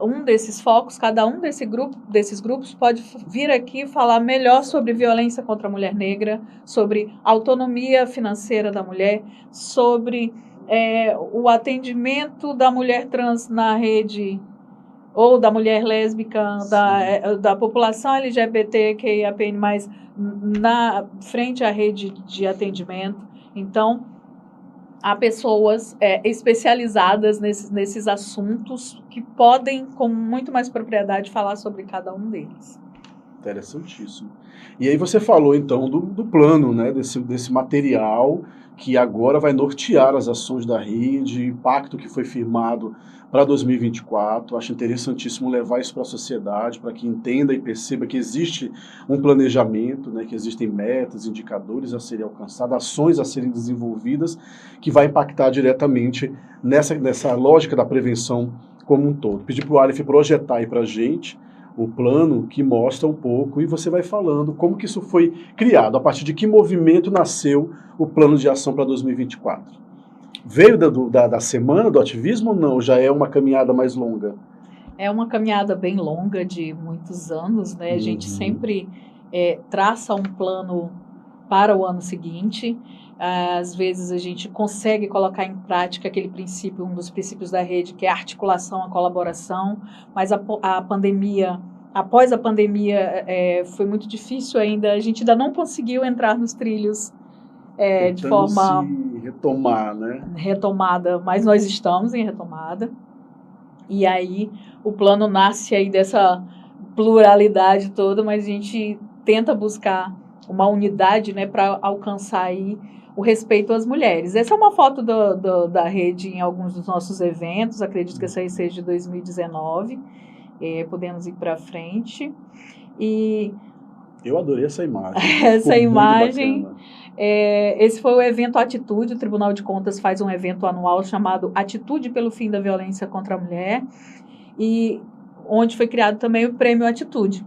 um desses focos, cada um desses grupos pode vir aqui falar melhor sobre violência contra a mulher negra, sobre autonomia financeira da mulher, sobre o atendimento da mulher trans na rede, ou da mulher lésbica, da população LGBTQIAPN+, na frente à rede de atendimento. Então, há pessoas especializadas nesses assuntos que podem, com muito mais propriedade, falar sobre cada um deles. Interessantíssimo. E aí você falou, então, do plano, né, desse material que agora vai nortear as ações da rede, pacto que foi firmado para 2024. Acho interessantíssimo levar isso para a sociedade, para que entenda e perceba que existe um planejamento, né, que existem metas, indicadores a serem alcançados, ações a serem desenvolvidas, que vai impactar diretamente nessa lógica da prevenção como um todo. Pedir para o Aleph projetar aí para a gente o plano que mostra um pouco, e você vai falando como que isso foi criado, a partir de que movimento nasceu o plano de ação para 2024. Veio da semana do ativismo ou não? Já é uma caminhada mais longa? É uma caminhada bem longa, de muitos anos, né? A gente sempre traça um plano para o ano seguinte. Às vezes a gente consegue colocar em prática aquele princípio, um dos princípios da rede, que é a articulação, a colaboração, mas após a pandemia foi muito difícil ainda, a gente ainda não conseguiu entrar nos trilhos de forma retomar, né? Retomada, mas nós estamos em retomada, e aí o plano nasce aí dessa pluralidade toda, mas a gente tenta buscar uma unidade, né, para alcançar aí o respeito às mulheres. Essa é uma foto da rede em alguns dos nossos eventos, acredito que essa aí seja de 2019, podemos ir para frente. E eu adorei essa imagem. Essa imagem, esse foi o evento Atitude. O Tribunal de Contas faz um evento anual chamado Atitude pelo Fim da Violência contra a Mulher, e onde foi criado também o Prêmio Atitude.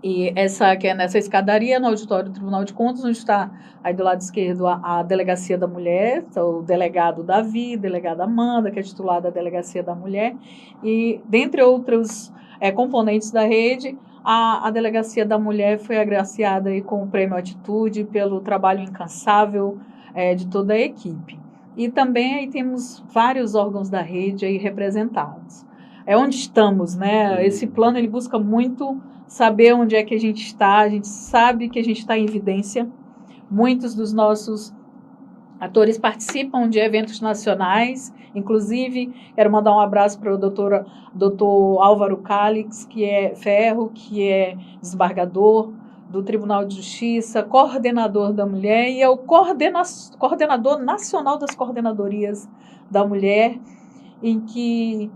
E que é nessa escadaria, no auditório do Tribunal de Contas, onde está aí do lado esquerdo a Delegacia da Mulher, o delegado Davi, delegada Amanda, que é titular da Delegacia da Mulher, e dentre outros componentes da rede, a Delegacia da Mulher foi agraciada aí com o Prêmio Atitude pelo trabalho incansável de toda a equipe. E também aí temos vários órgãos da rede aí representados. É onde estamos, né? Esse plano ele busca muito saber onde é que a gente está. A gente sabe que a gente está em evidência. Muitos dos nossos atores participam de eventos nacionais. Inclusive, quero mandar um abraço para o doutor Álvaro Calix, que é desembargador do Tribunal de Justiça, coordenador da mulher, e é o coordenador nacional das coordenadorias da mulher, em que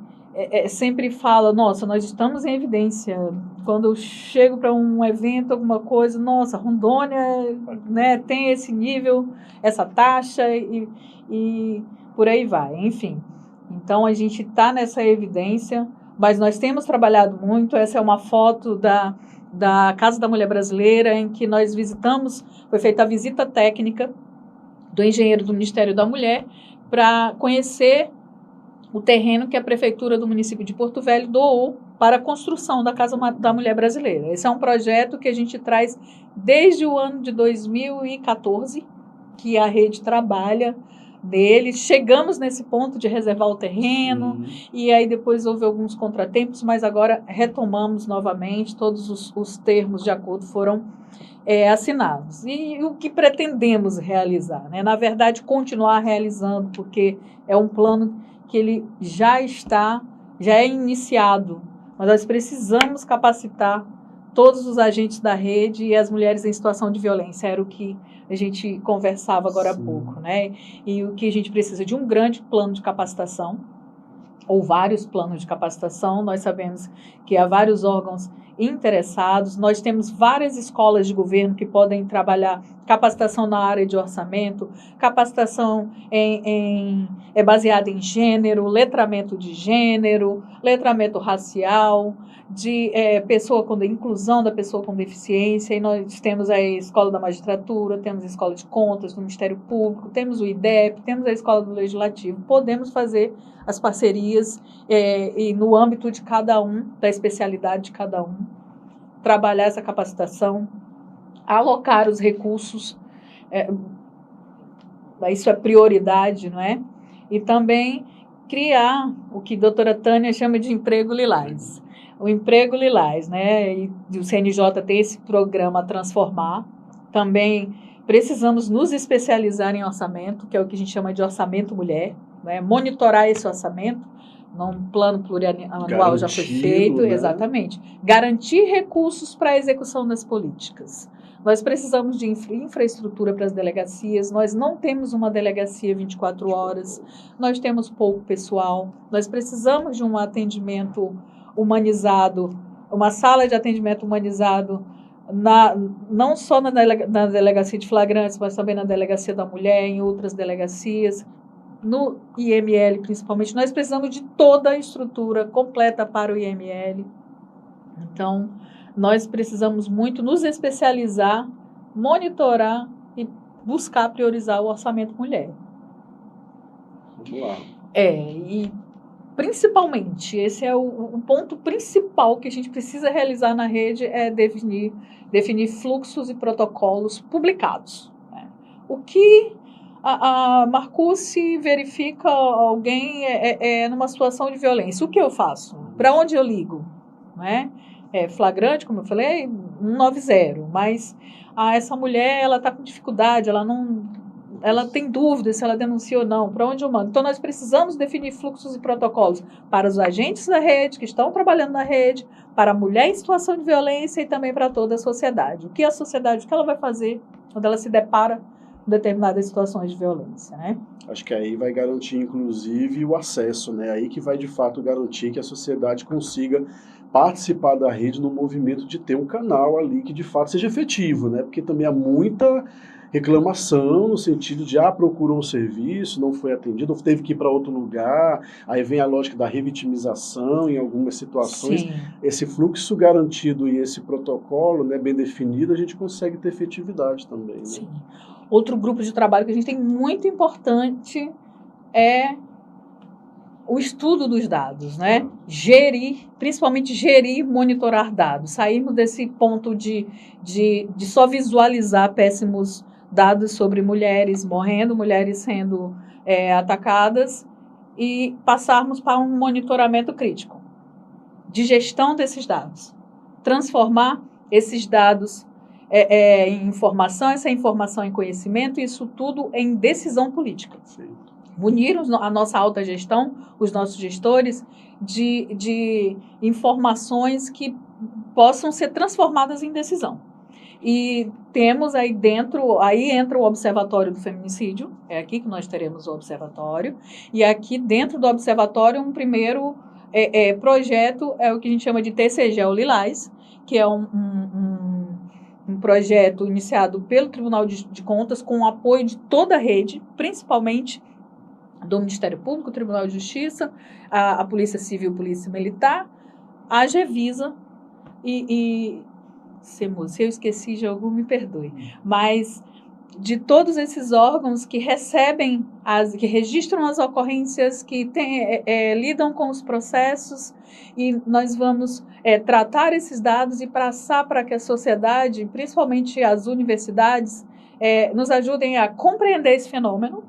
sempre fala, nossa, nós estamos em evidência. Quando eu chego para um evento, alguma coisa, nossa, Rondônia, né, tem esse nível, essa taxa e por aí vai, enfim. Então, a gente está nessa evidência, mas nós temos trabalhado muito. Essa é uma foto da Casa da Mulher Brasileira, em que nós visitamos, foi feita a visita técnica do engenheiro do Ministério da Mulher para conhecer o terreno que a Prefeitura do município de Porto Velho doou para a construção da Casa da Mulher Brasileira. Esse é um projeto que a gente traz desde o ano de 2014, que a rede trabalha nele. Chegamos nesse ponto de reservar o terreno, e aí depois houve alguns contratempos, mas agora retomamos novamente, todos os termos de acordo foram assinados. E o que pretendemos realizar, né? Na verdade, continuar realizando, porque é um plano que ele já é iniciado, mas nós precisamos capacitar todos os agentes da rede e as mulheres em situação de violência, era o que a gente conversava agora há pouco, né? E o que a gente precisa de um grande plano de capacitação, ou vários planos de capacitação. Nós sabemos que há vários órgãos interessados, nós temos várias escolas de governo que podem trabalhar capacitação na área de orçamento, capacitação baseada em gênero, letramento de gênero, letramento racial, de inclusão da pessoa com deficiência, e nós temos a Escola da Magistratura, temos a Escola de Contas do Ministério Público, temos o IDEP, temos a Escola do Legislativo. Podemos fazer as parcerias e no âmbito de cada um, da especialidade de cada um, trabalhar essa capacitação, alocar os recursos, isso é prioridade, não é? E também criar o que a doutora Tânia chama de emprego lilás. O emprego lilás, né? E o CNJ tem esse programa Transformar. Também precisamos nos especializar em orçamento, que é o que a gente chama de orçamento mulher, né? Monitorar esse orçamento, num plano plurianual já foi feito, né? Exatamente. Garantir recursos para a execução das políticas. Nós precisamos de infraestrutura para as delegacias, nós não temos uma delegacia 24 horas, nós temos pouco pessoal, nós precisamos de um atendimento humanizado, uma sala de atendimento humanizado, não só na delegacia de flagrantes, mas também na delegacia da mulher, em outras delegacias, no IML principalmente. Nós precisamos de toda a estrutura completa para o IML. Então, nós precisamos muito nos especializar, monitorar e buscar priorizar o orçamento mulher. Vamos lá. E principalmente, esse é o ponto principal que a gente precisa realizar na rede, é definir fluxos e protocolos publicados, né? O que a Marcucci verifica alguém numa situação de violência, o que eu faço? Para onde eu ligo? Né? Flagrante, como eu falei, 190, mas essa mulher ela está com dificuldade, ela tem dúvida se ela denuncia ou não, para onde eu mando? Então, nós precisamos definir fluxos e protocolos para os agentes da rede, que estão trabalhando na rede, para a mulher em situação de violência e também para toda a sociedade. O que a sociedade, o que ela vai fazer quando ela se depara com determinadas situações de violência, né? Acho que aí vai garantir, inclusive, o acesso, né? Aí que vai, de fato, garantir que a sociedade consiga participar da rede no movimento de ter um canal ali que, de fato, seja efetivo, né? Porque também há muita reclamação no sentido de procurou o serviço, não foi atendido, ou teve que ir para outro lugar, aí vem a lógica da revitimização em algumas situações. Sim. Esse fluxo garantido e esse protocolo, né, bem definido, a gente consegue ter efetividade também. Né? Sim. Outro grupo de trabalho que a gente tem muito importante é o estudo dos dados, né? Principalmente gerir e monitorar dados. Sairmos desse ponto de só visualizar péssimos dados sobre mulheres morrendo, mulheres sendo atacadas, e passarmos para um monitoramento crítico de gestão desses dados. Transformar esses dados em informação, essa informação em conhecimento, isso tudo em decisão política. Sim. Unir a nossa alta gestão, os nossos gestores, de informações que possam ser transformadas em decisão. E temos aí dentro, aí entra o Observatório do Feminicídio, é aqui que nós teremos o observatório, e aqui dentro do observatório um primeiro projeto é o que a gente chama de TCG Lilás, que é um projeto iniciado pelo Tribunal de Contas com o apoio de toda a rede, principalmente do Ministério Público, Tribunal de Justiça, a Polícia Civil, Polícia Militar, a Gevisa se eu esqueci de algum, me perdoe, mas de todos esses órgãos que recebem, que registram as ocorrências, que lidam com os processos, e nós vamos tratar esses dados e passar para que a sociedade, principalmente as universidades, nos ajudem a compreender esse fenômeno,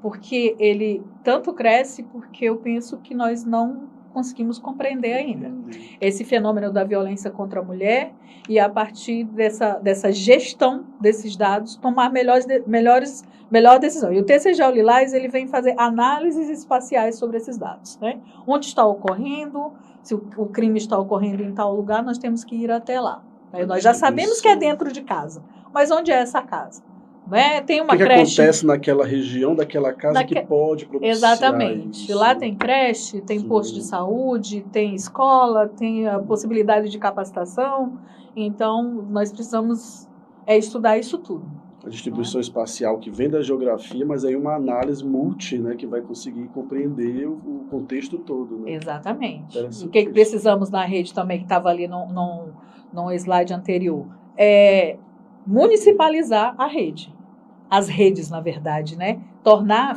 porque ele tanto cresce, porque eu penso que nós não conseguimos compreender ainda esse fenômeno da violência contra a mulher, e a partir dessa gestão desses dados, tomar melhor decisão. E o TCG Lilás, ele vem fazer análises espaciais sobre esses dados, né? Onde está ocorrendo, se o crime está ocorrendo em tal lugar, nós temos que ir até lá. Nós já sabemos que é dentro de casa, mas onde é essa casa? Né? Tem uma creche... O que acontece naquela região daquela casa que pode propiciar Exatamente. isso? Lá tem creche, tem posto de saúde, tem escola, tem a possibilidade de capacitação. Então, nós precisamos estudar isso tudo. A distribuição espacial que vem da geografia, mas aí uma análise multi, né, que vai conseguir compreender o contexto todo. Né? Exatamente. O que precisamos na rede também, que estava ali no slide anterior, é municipalizar a rede. As redes, na verdade, né?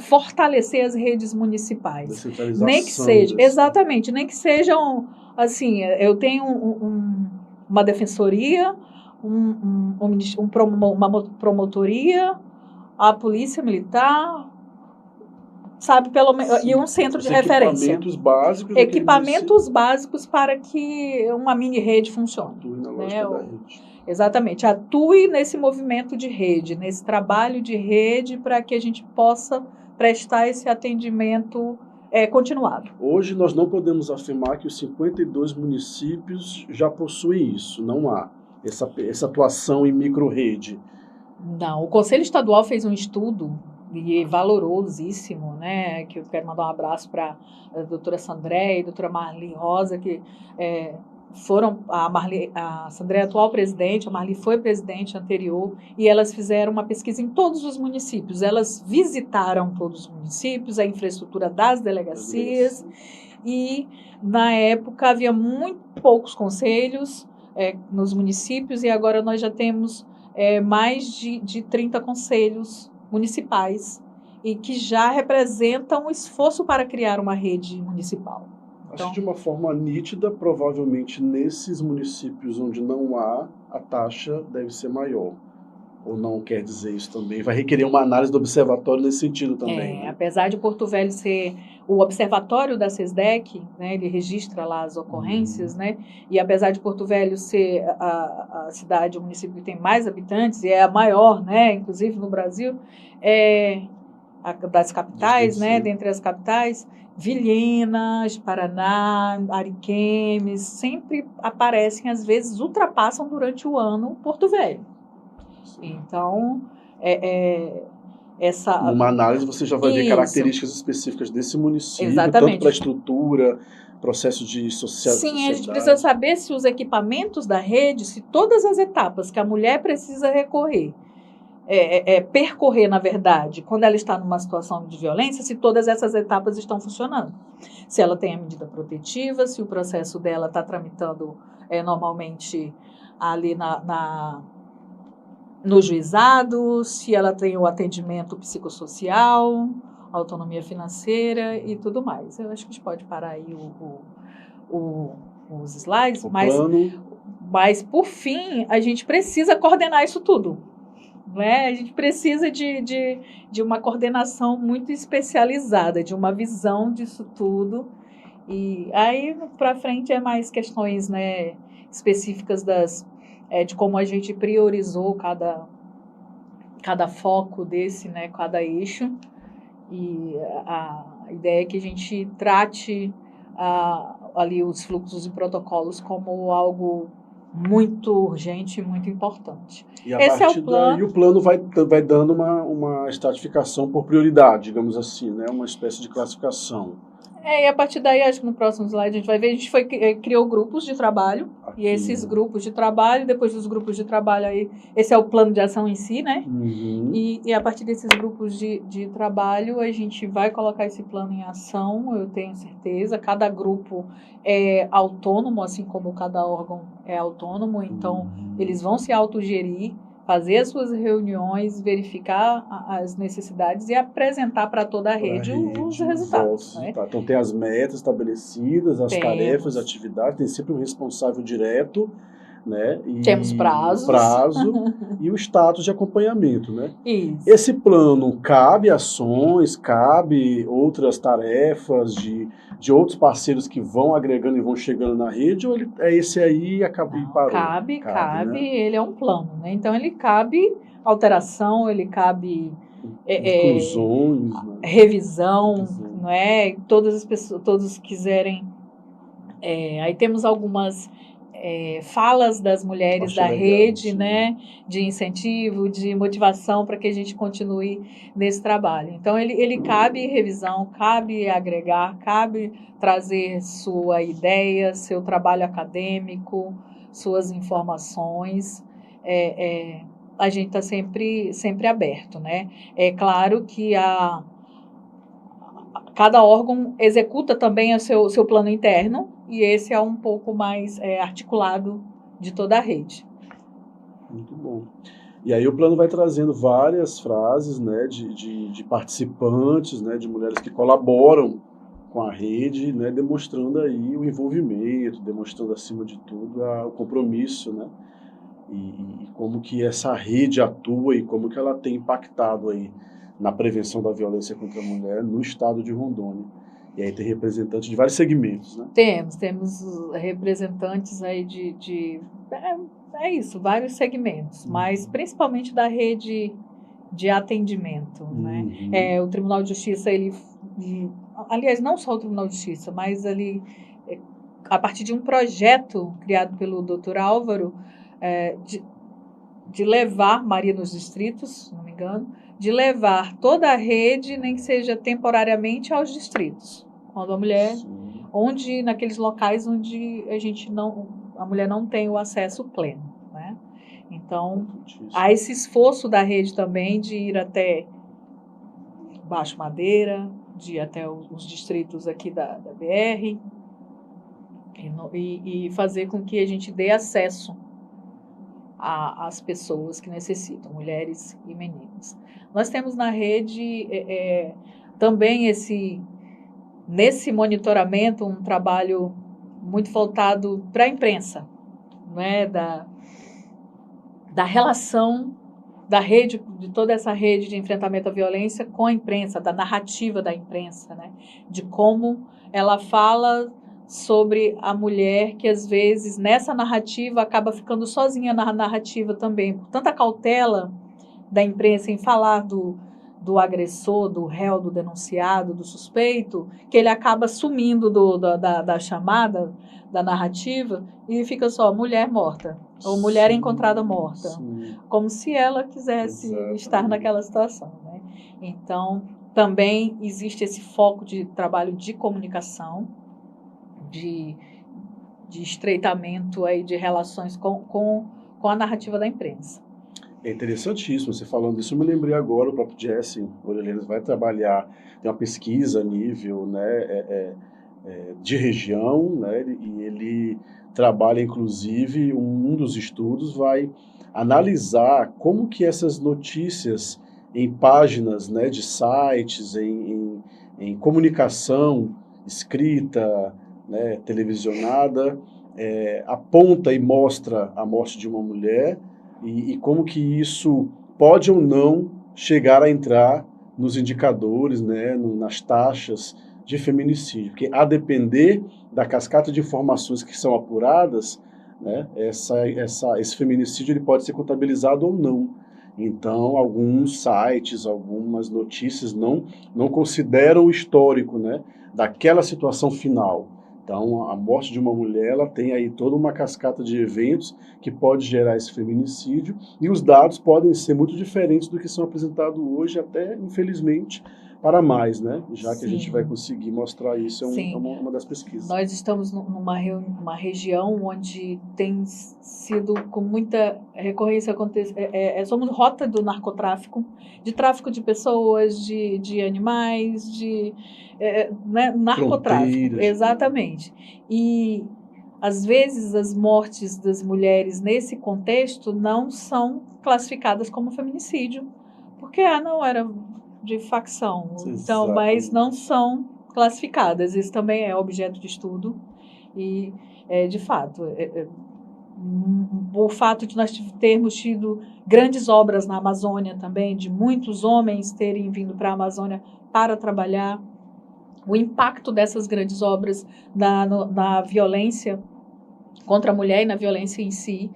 Fortalecer as redes municipais. Descentralização. Nem que seja, exatamente, nem que sejam, assim, eu tenho uma defensoria, uma promotoria, a polícia militar, sabe, pelo menos, e um centro de referência. Equipamentos básicos para que uma mini rede funcione. Atue na lógica da rede. Exatamente, atue nesse movimento de rede, nesse trabalho de rede, para que a gente possa prestar esse atendimento continuado. Hoje nós não podemos afirmar que os 52 municípios já possuem isso, não há essa atuação em micro-rede. Não, o Conselho Estadual fez um estudo e valorosíssimo, né, que eu quero mandar um abraço para a doutora Sandré e a doutora Marli Rosa, que foram, a Sandré é atual presidente, a Marli foi presidente anterior, e elas fizeram uma pesquisa em todos os municípios, elas visitaram todos os municípios, a infraestrutura das delegacias, e na época havia muito poucos conselhos nos municípios, e agora nós já temos mais de 30 conselhos municipais, e que já representam um esforço para criar uma rede municipal. Acho que de uma forma nítida, provavelmente nesses municípios onde não há, a taxa deve ser maior. Ou não quer dizer isso também? Vai requerer uma análise do observatório nesse sentido também. Né? Apesar de Porto Velho ser o observatório da SESDEC, né, ele registra lá as ocorrências, né, e apesar de Porto Velho ser a cidade, o município que tem mais habitantes, e é a maior, né, inclusive no Brasil, das capitais, né, dentre as capitais, Vilhenas, Paraná, Ariquemes, sempre aparecem, às vezes ultrapassam durante o ano Porto Velho. Sim. Então, numa análise você já vai ver características específicas desse município, exatamente, tanto para a estrutura, processo de sociedade. Sim, a gente precisa saber se os equipamentos da rede, se todas as etapas que a mulher precisa percorrer, na verdade, quando ela está numa situação de violência, se todas essas etapas estão funcionando. Se ela tem a medida protetiva, se o processo dela está tramitando normalmente ali no juizado, se ela tem o atendimento psicossocial, autonomia financeira e tudo mais. Eu acho que a gente pode parar aí os slides, mas por fim, a gente precisa coordenar isso tudo. Né? A gente precisa de uma coordenação muito especializada, de uma visão disso tudo. E aí, para frente, mais questões, né, específicas de como a gente priorizou cada foco desse, né, cada eixo. E a ideia é que a gente trate ali os fluxos e protocolos como algo muito urgente e muito importante. E a partir daí o plano vai dando uma estratificação por prioridade, digamos assim, né? Uma espécie de classificação. E a partir daí, acho que no próximo slide a gente vai ver, a gente criou grupos de trabalho, aqui, e esses grupos de trabalho, depois dos grupos de trabalho aí, esse é o plano de ação em si, né? Uhum. E a partir desses grupos de trabalho, a gente vai colocar esse plano em ação, eu tenho certeza. Cada grupo é autônomo, assim como cada órgão é autônomo, então eles vão se autogerir, fazer as suas reuniões, verificar as necessidades e apresentar para toda a rede os resultados. Né? Tá. Então tem as metas estabelecidas, as tarefas, as atividades, tem sempre um responsável direto, né? E temos prazo e o status de acompanhamento, né? Isso. Esse plano cabe ações, cabe outras tarefas de outros parceiros que vão agregando e vão chegando na rede, ou é esse aí e acaba e parou? Cabe, né? Ele é um plano, né? Então ele cabe alteração, ele cabe inclusões, né? revisão, não é? Todas as pessoas, todos quiserem. Aí temos algumas falas das mulheres da legal, rede, sim. né, de incentivo, de motivação para que a gente continue nesse trabalho. Então, ele cabe revisão, cabe agregar, cabe trazer sua ideia, seu trabalho acadêmico, suas informações. A gente está sempre aberto, né? É claro que cada órgão executa também o seu plano interno, e esse é um pouco mais articulado de toda a rede. Muito bom. E aí o plano vai trazendo várias frases, né, de participantes, né, de mulheres que colaboram com a rede, né, demonstrando aí o envolvimento, demonstrando acima de tudo o compromisso, né, e como que essa rede atua e como que ela tem impactado aí na prevenção da violência contra a mulher no estado de Rondônia. E aí tem representantes de vários segmentos, né? Temos representantes aí vários segmentos, mas principalmente da rede de atendimento, né? O Tribunal de Justiça, aliás, não só o Tribunal de Justiça, mas a partir de um projeto criado pelo Dr. Álvaro, de levar Maria nos Distritos, se não me engano, de levar toda a rede, nem que seja temporariamente, aos distritos. Quando a mulher, naqueles locais onde a mulher não tem o acesso pleno, né? Então, há esse esforço da rede também de ir até Baixo Madeira, de ir até os distritos aqui da BR, e fazer com que a gente dê acesso às pessoas que necessitam, mulheres e meninas. Nós temos na rede também nesse monitoramento um trabalho muito voltado para a imprensa, né? Da relação da rede, de toda essa rede de enfrentamento à violência com a imprensa, da narrativa da imprensa, né? De como ela fala sobre a mulher que, às vezes, nessa narrativa acaba ficando sozinha na narrativa também, por tanta cautela da imprensa em falar do agressor, do réu, do denunciado, do suspeito, que ele acaba sumindo da chamada, da narrativa, e fica só mulher morta, ou mulher encontrada morta, como se ela quisesse estar naquela situação, né? Então, também existe esse foco de trabalho de comunicação, de estreitamento aí de relações com a narrativa da imprensa. É interessantíssimo, você falando isso, eu me lembrei agora, o próprio Jesse Orelheiros vai trabalhar, tem uma pesquisa a nível, né, de região, né, e ele trabalha, inclusive, um dos estudos vai analisar como que essas notícias em páginas, né, de sites, em comunicação escrita, né, televisionada, aponta e mostra a morte de uma mulher, e como que isso pode ou não chegar a entrar nos indicadores, né, nas taxas de feminicídio. Porque a depender da cascata de informações que são apuradas, né, esse feminicídio ele pode ser contabilizado ou não. Então, alguns sites, algumas notícias não consideram o histórico, né, daquela situação final. Então, a morte de uma mulher, ela tem aí toda uma cascata de eventos que pode gerar esse feminicídio, e os dados podem ser muito diferentes do que são apresentados hoje, até, infelizmente, para mais, né? Já que a gente vai conseguir mostrar isso, é uma das pesquisas. Nós estamos numa região onde tem sido com muita recorrência, somos rota do narcotráfico, de tráfico de pessoas, de animais, né, narcotráfico, exatamente. E, às vezes, as mortes das mulheres nesse contexto não são classificadas como feminicídio, porque não era de facção, então, mas não são classificadas. Isso também é objeto de estudo e, de fato, o fato de nós termos tido grandes obras na Amazônia também, de muitos homens terem vindo para a Amazônia para trabalhar, o impacto dessas grandes obras na violência contra a mulher e na violência em si,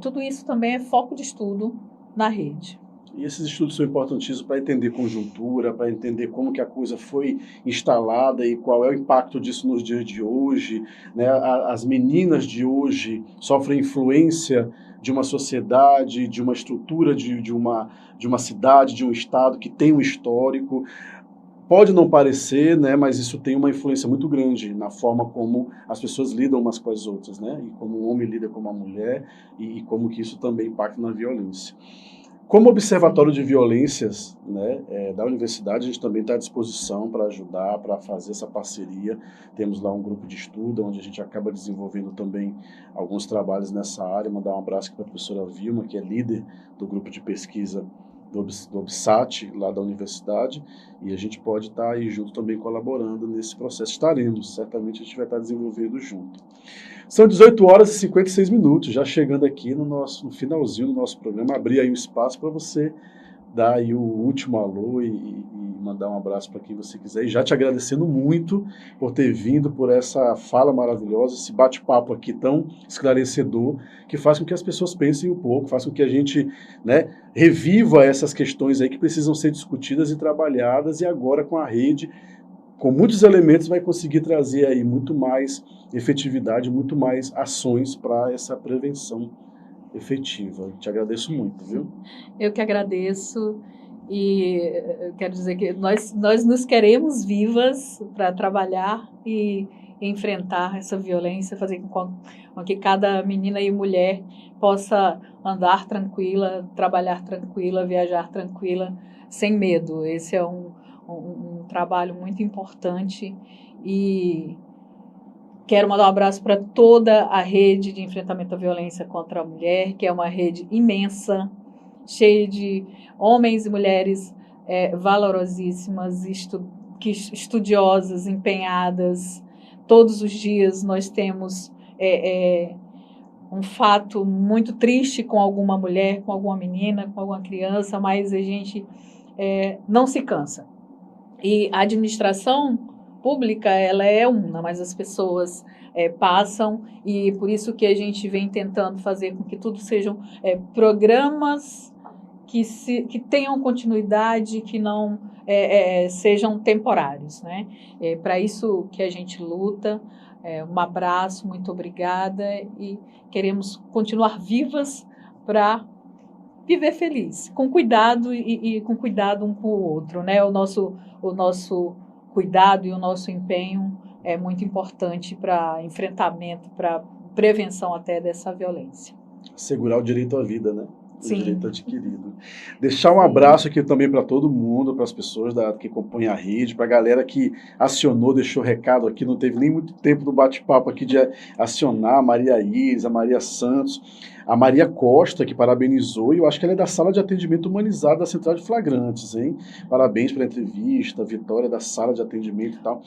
tudo isso também é foco de estudo na rede. E esses estudos são importantíssimos para entender conjuntura, para entender como que a coisa foi instalada e qual é o impacto disso nos dias de hoje, né? As meninas de hoje sofrem influência de uma sociedade, de uma estrutura, de uma cidade, de um estado que tem um histórico. Pode não parecer, né, mas isso tem uma influência muito grande na forma como as pessoas lidam umas com as outras, né, e como o homem lida com a mulher e como que isso também impacta na violência. Como Observatório de Violências, né, da universidade, a gente também está à disposição para ajudar, para fazer essa parceria. Temos lá um grupo de estudo, onde a gente acaba desenvolvendo também alguns trabalhos nessa área. Mandar um abraço aqui para a professora Vilma, que é líder do grupo de pesquisa do OBSAT, lá da universidade, e a gente pode estar aí junto também colaborando nesse processo. Estaremos, certamente a gente vai estar desenvolvendo junto. São 18 horas e 56 minutos, já chegando aqui no finalzinho do nosso programa, abrir aí o espaço para você dar aí o último alô e mandar um abraço para quem você quiser. E já te agradecendo muito por ter vindo, por essa fala maravilhosa, esse bate-papo aqui tão esclarecedor, que faz com que as pessoas pensem um pouco, faz com que a gente, né, reviva essas questões aí que precisam ser discutidas e trabalhadas, e agora com a rede, com muitos elementos, vai conseguir trazer aí muito mais efetividade, muito mais ações para essa prevenção efetiva. Te agradeço muito, viu? Eu que agradeço e quero dizer que nós nos queremos vivas para trabalhar e enfrentar essa violência, fazer com que cada menina e mulher possa andar tranquila, trabalhar tranquila, viajar tranquila, sem medo. Esse é um trabalho muito importante e quero mandar um abraço para toda a rede de enfrentamento à violência contra a mulher, que é uma rede imensa, cheia de homens e mulheres valorosíssimas, estudiosas, empenhadas. Todos os dias nós temos um fato muito triste com alguma mulher, com alguma menina, com alguma criança, mas a gente não se cansa. E a administração pública, ela é uma, mas as pessoas passam, e por isso que a gente vem tentando fazer com que tudo sejam programas que tenham continuidade, que não sejam temporários, né? Para isso que a gente luta. Um abraço, muito obrigada, e queremos continuar vivas para viver feliz, com cuidado e com cuidado um com o outro, né? O nosso cuidado e o nosso empenho é muito importante para enfrentamento, para prevenção até dessa violência. Assegurar o direito à vida, né? O Sim. direito adquirido. Deixar um abraço aqui também para todo mundo, para as pessoas que compõem a rede, para a galera que acionou, deixou recado aqui, não teve nem muito tempo do bate-papo aqui de acionar, a Maria Isa, a Maria Santos, a Maria Costa, que parabenizou, e eu acho que ela é da Sala de Atendimento Humanizado da Central de Flagrantes, hein? Parabéns pela entrevista, Vitória da Sala de Atendimento e tal.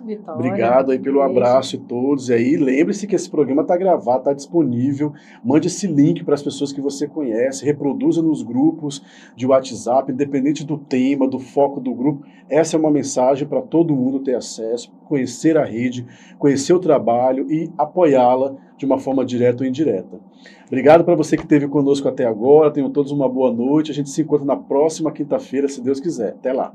Vitória, obrigado aí pelo abraço de todos. E aí, lembre-se que esse programa está gravado, está disponível. Mande esse link para as pessoas que você conhece, reproduza nos grupos de WhatsApp, independente do tema, do foco do grupo. Essa é uma mensagem para todo mundo ter acesso, conhecer a rede, conhecer o trabalho e apoiá-la de uma forma direta ou indireta. Obrigado para você que esteve conosco até agora. Tenham todos uma boa noite. A gente se encontra na próxima quinta-feira, se Deus quiser. Até lá.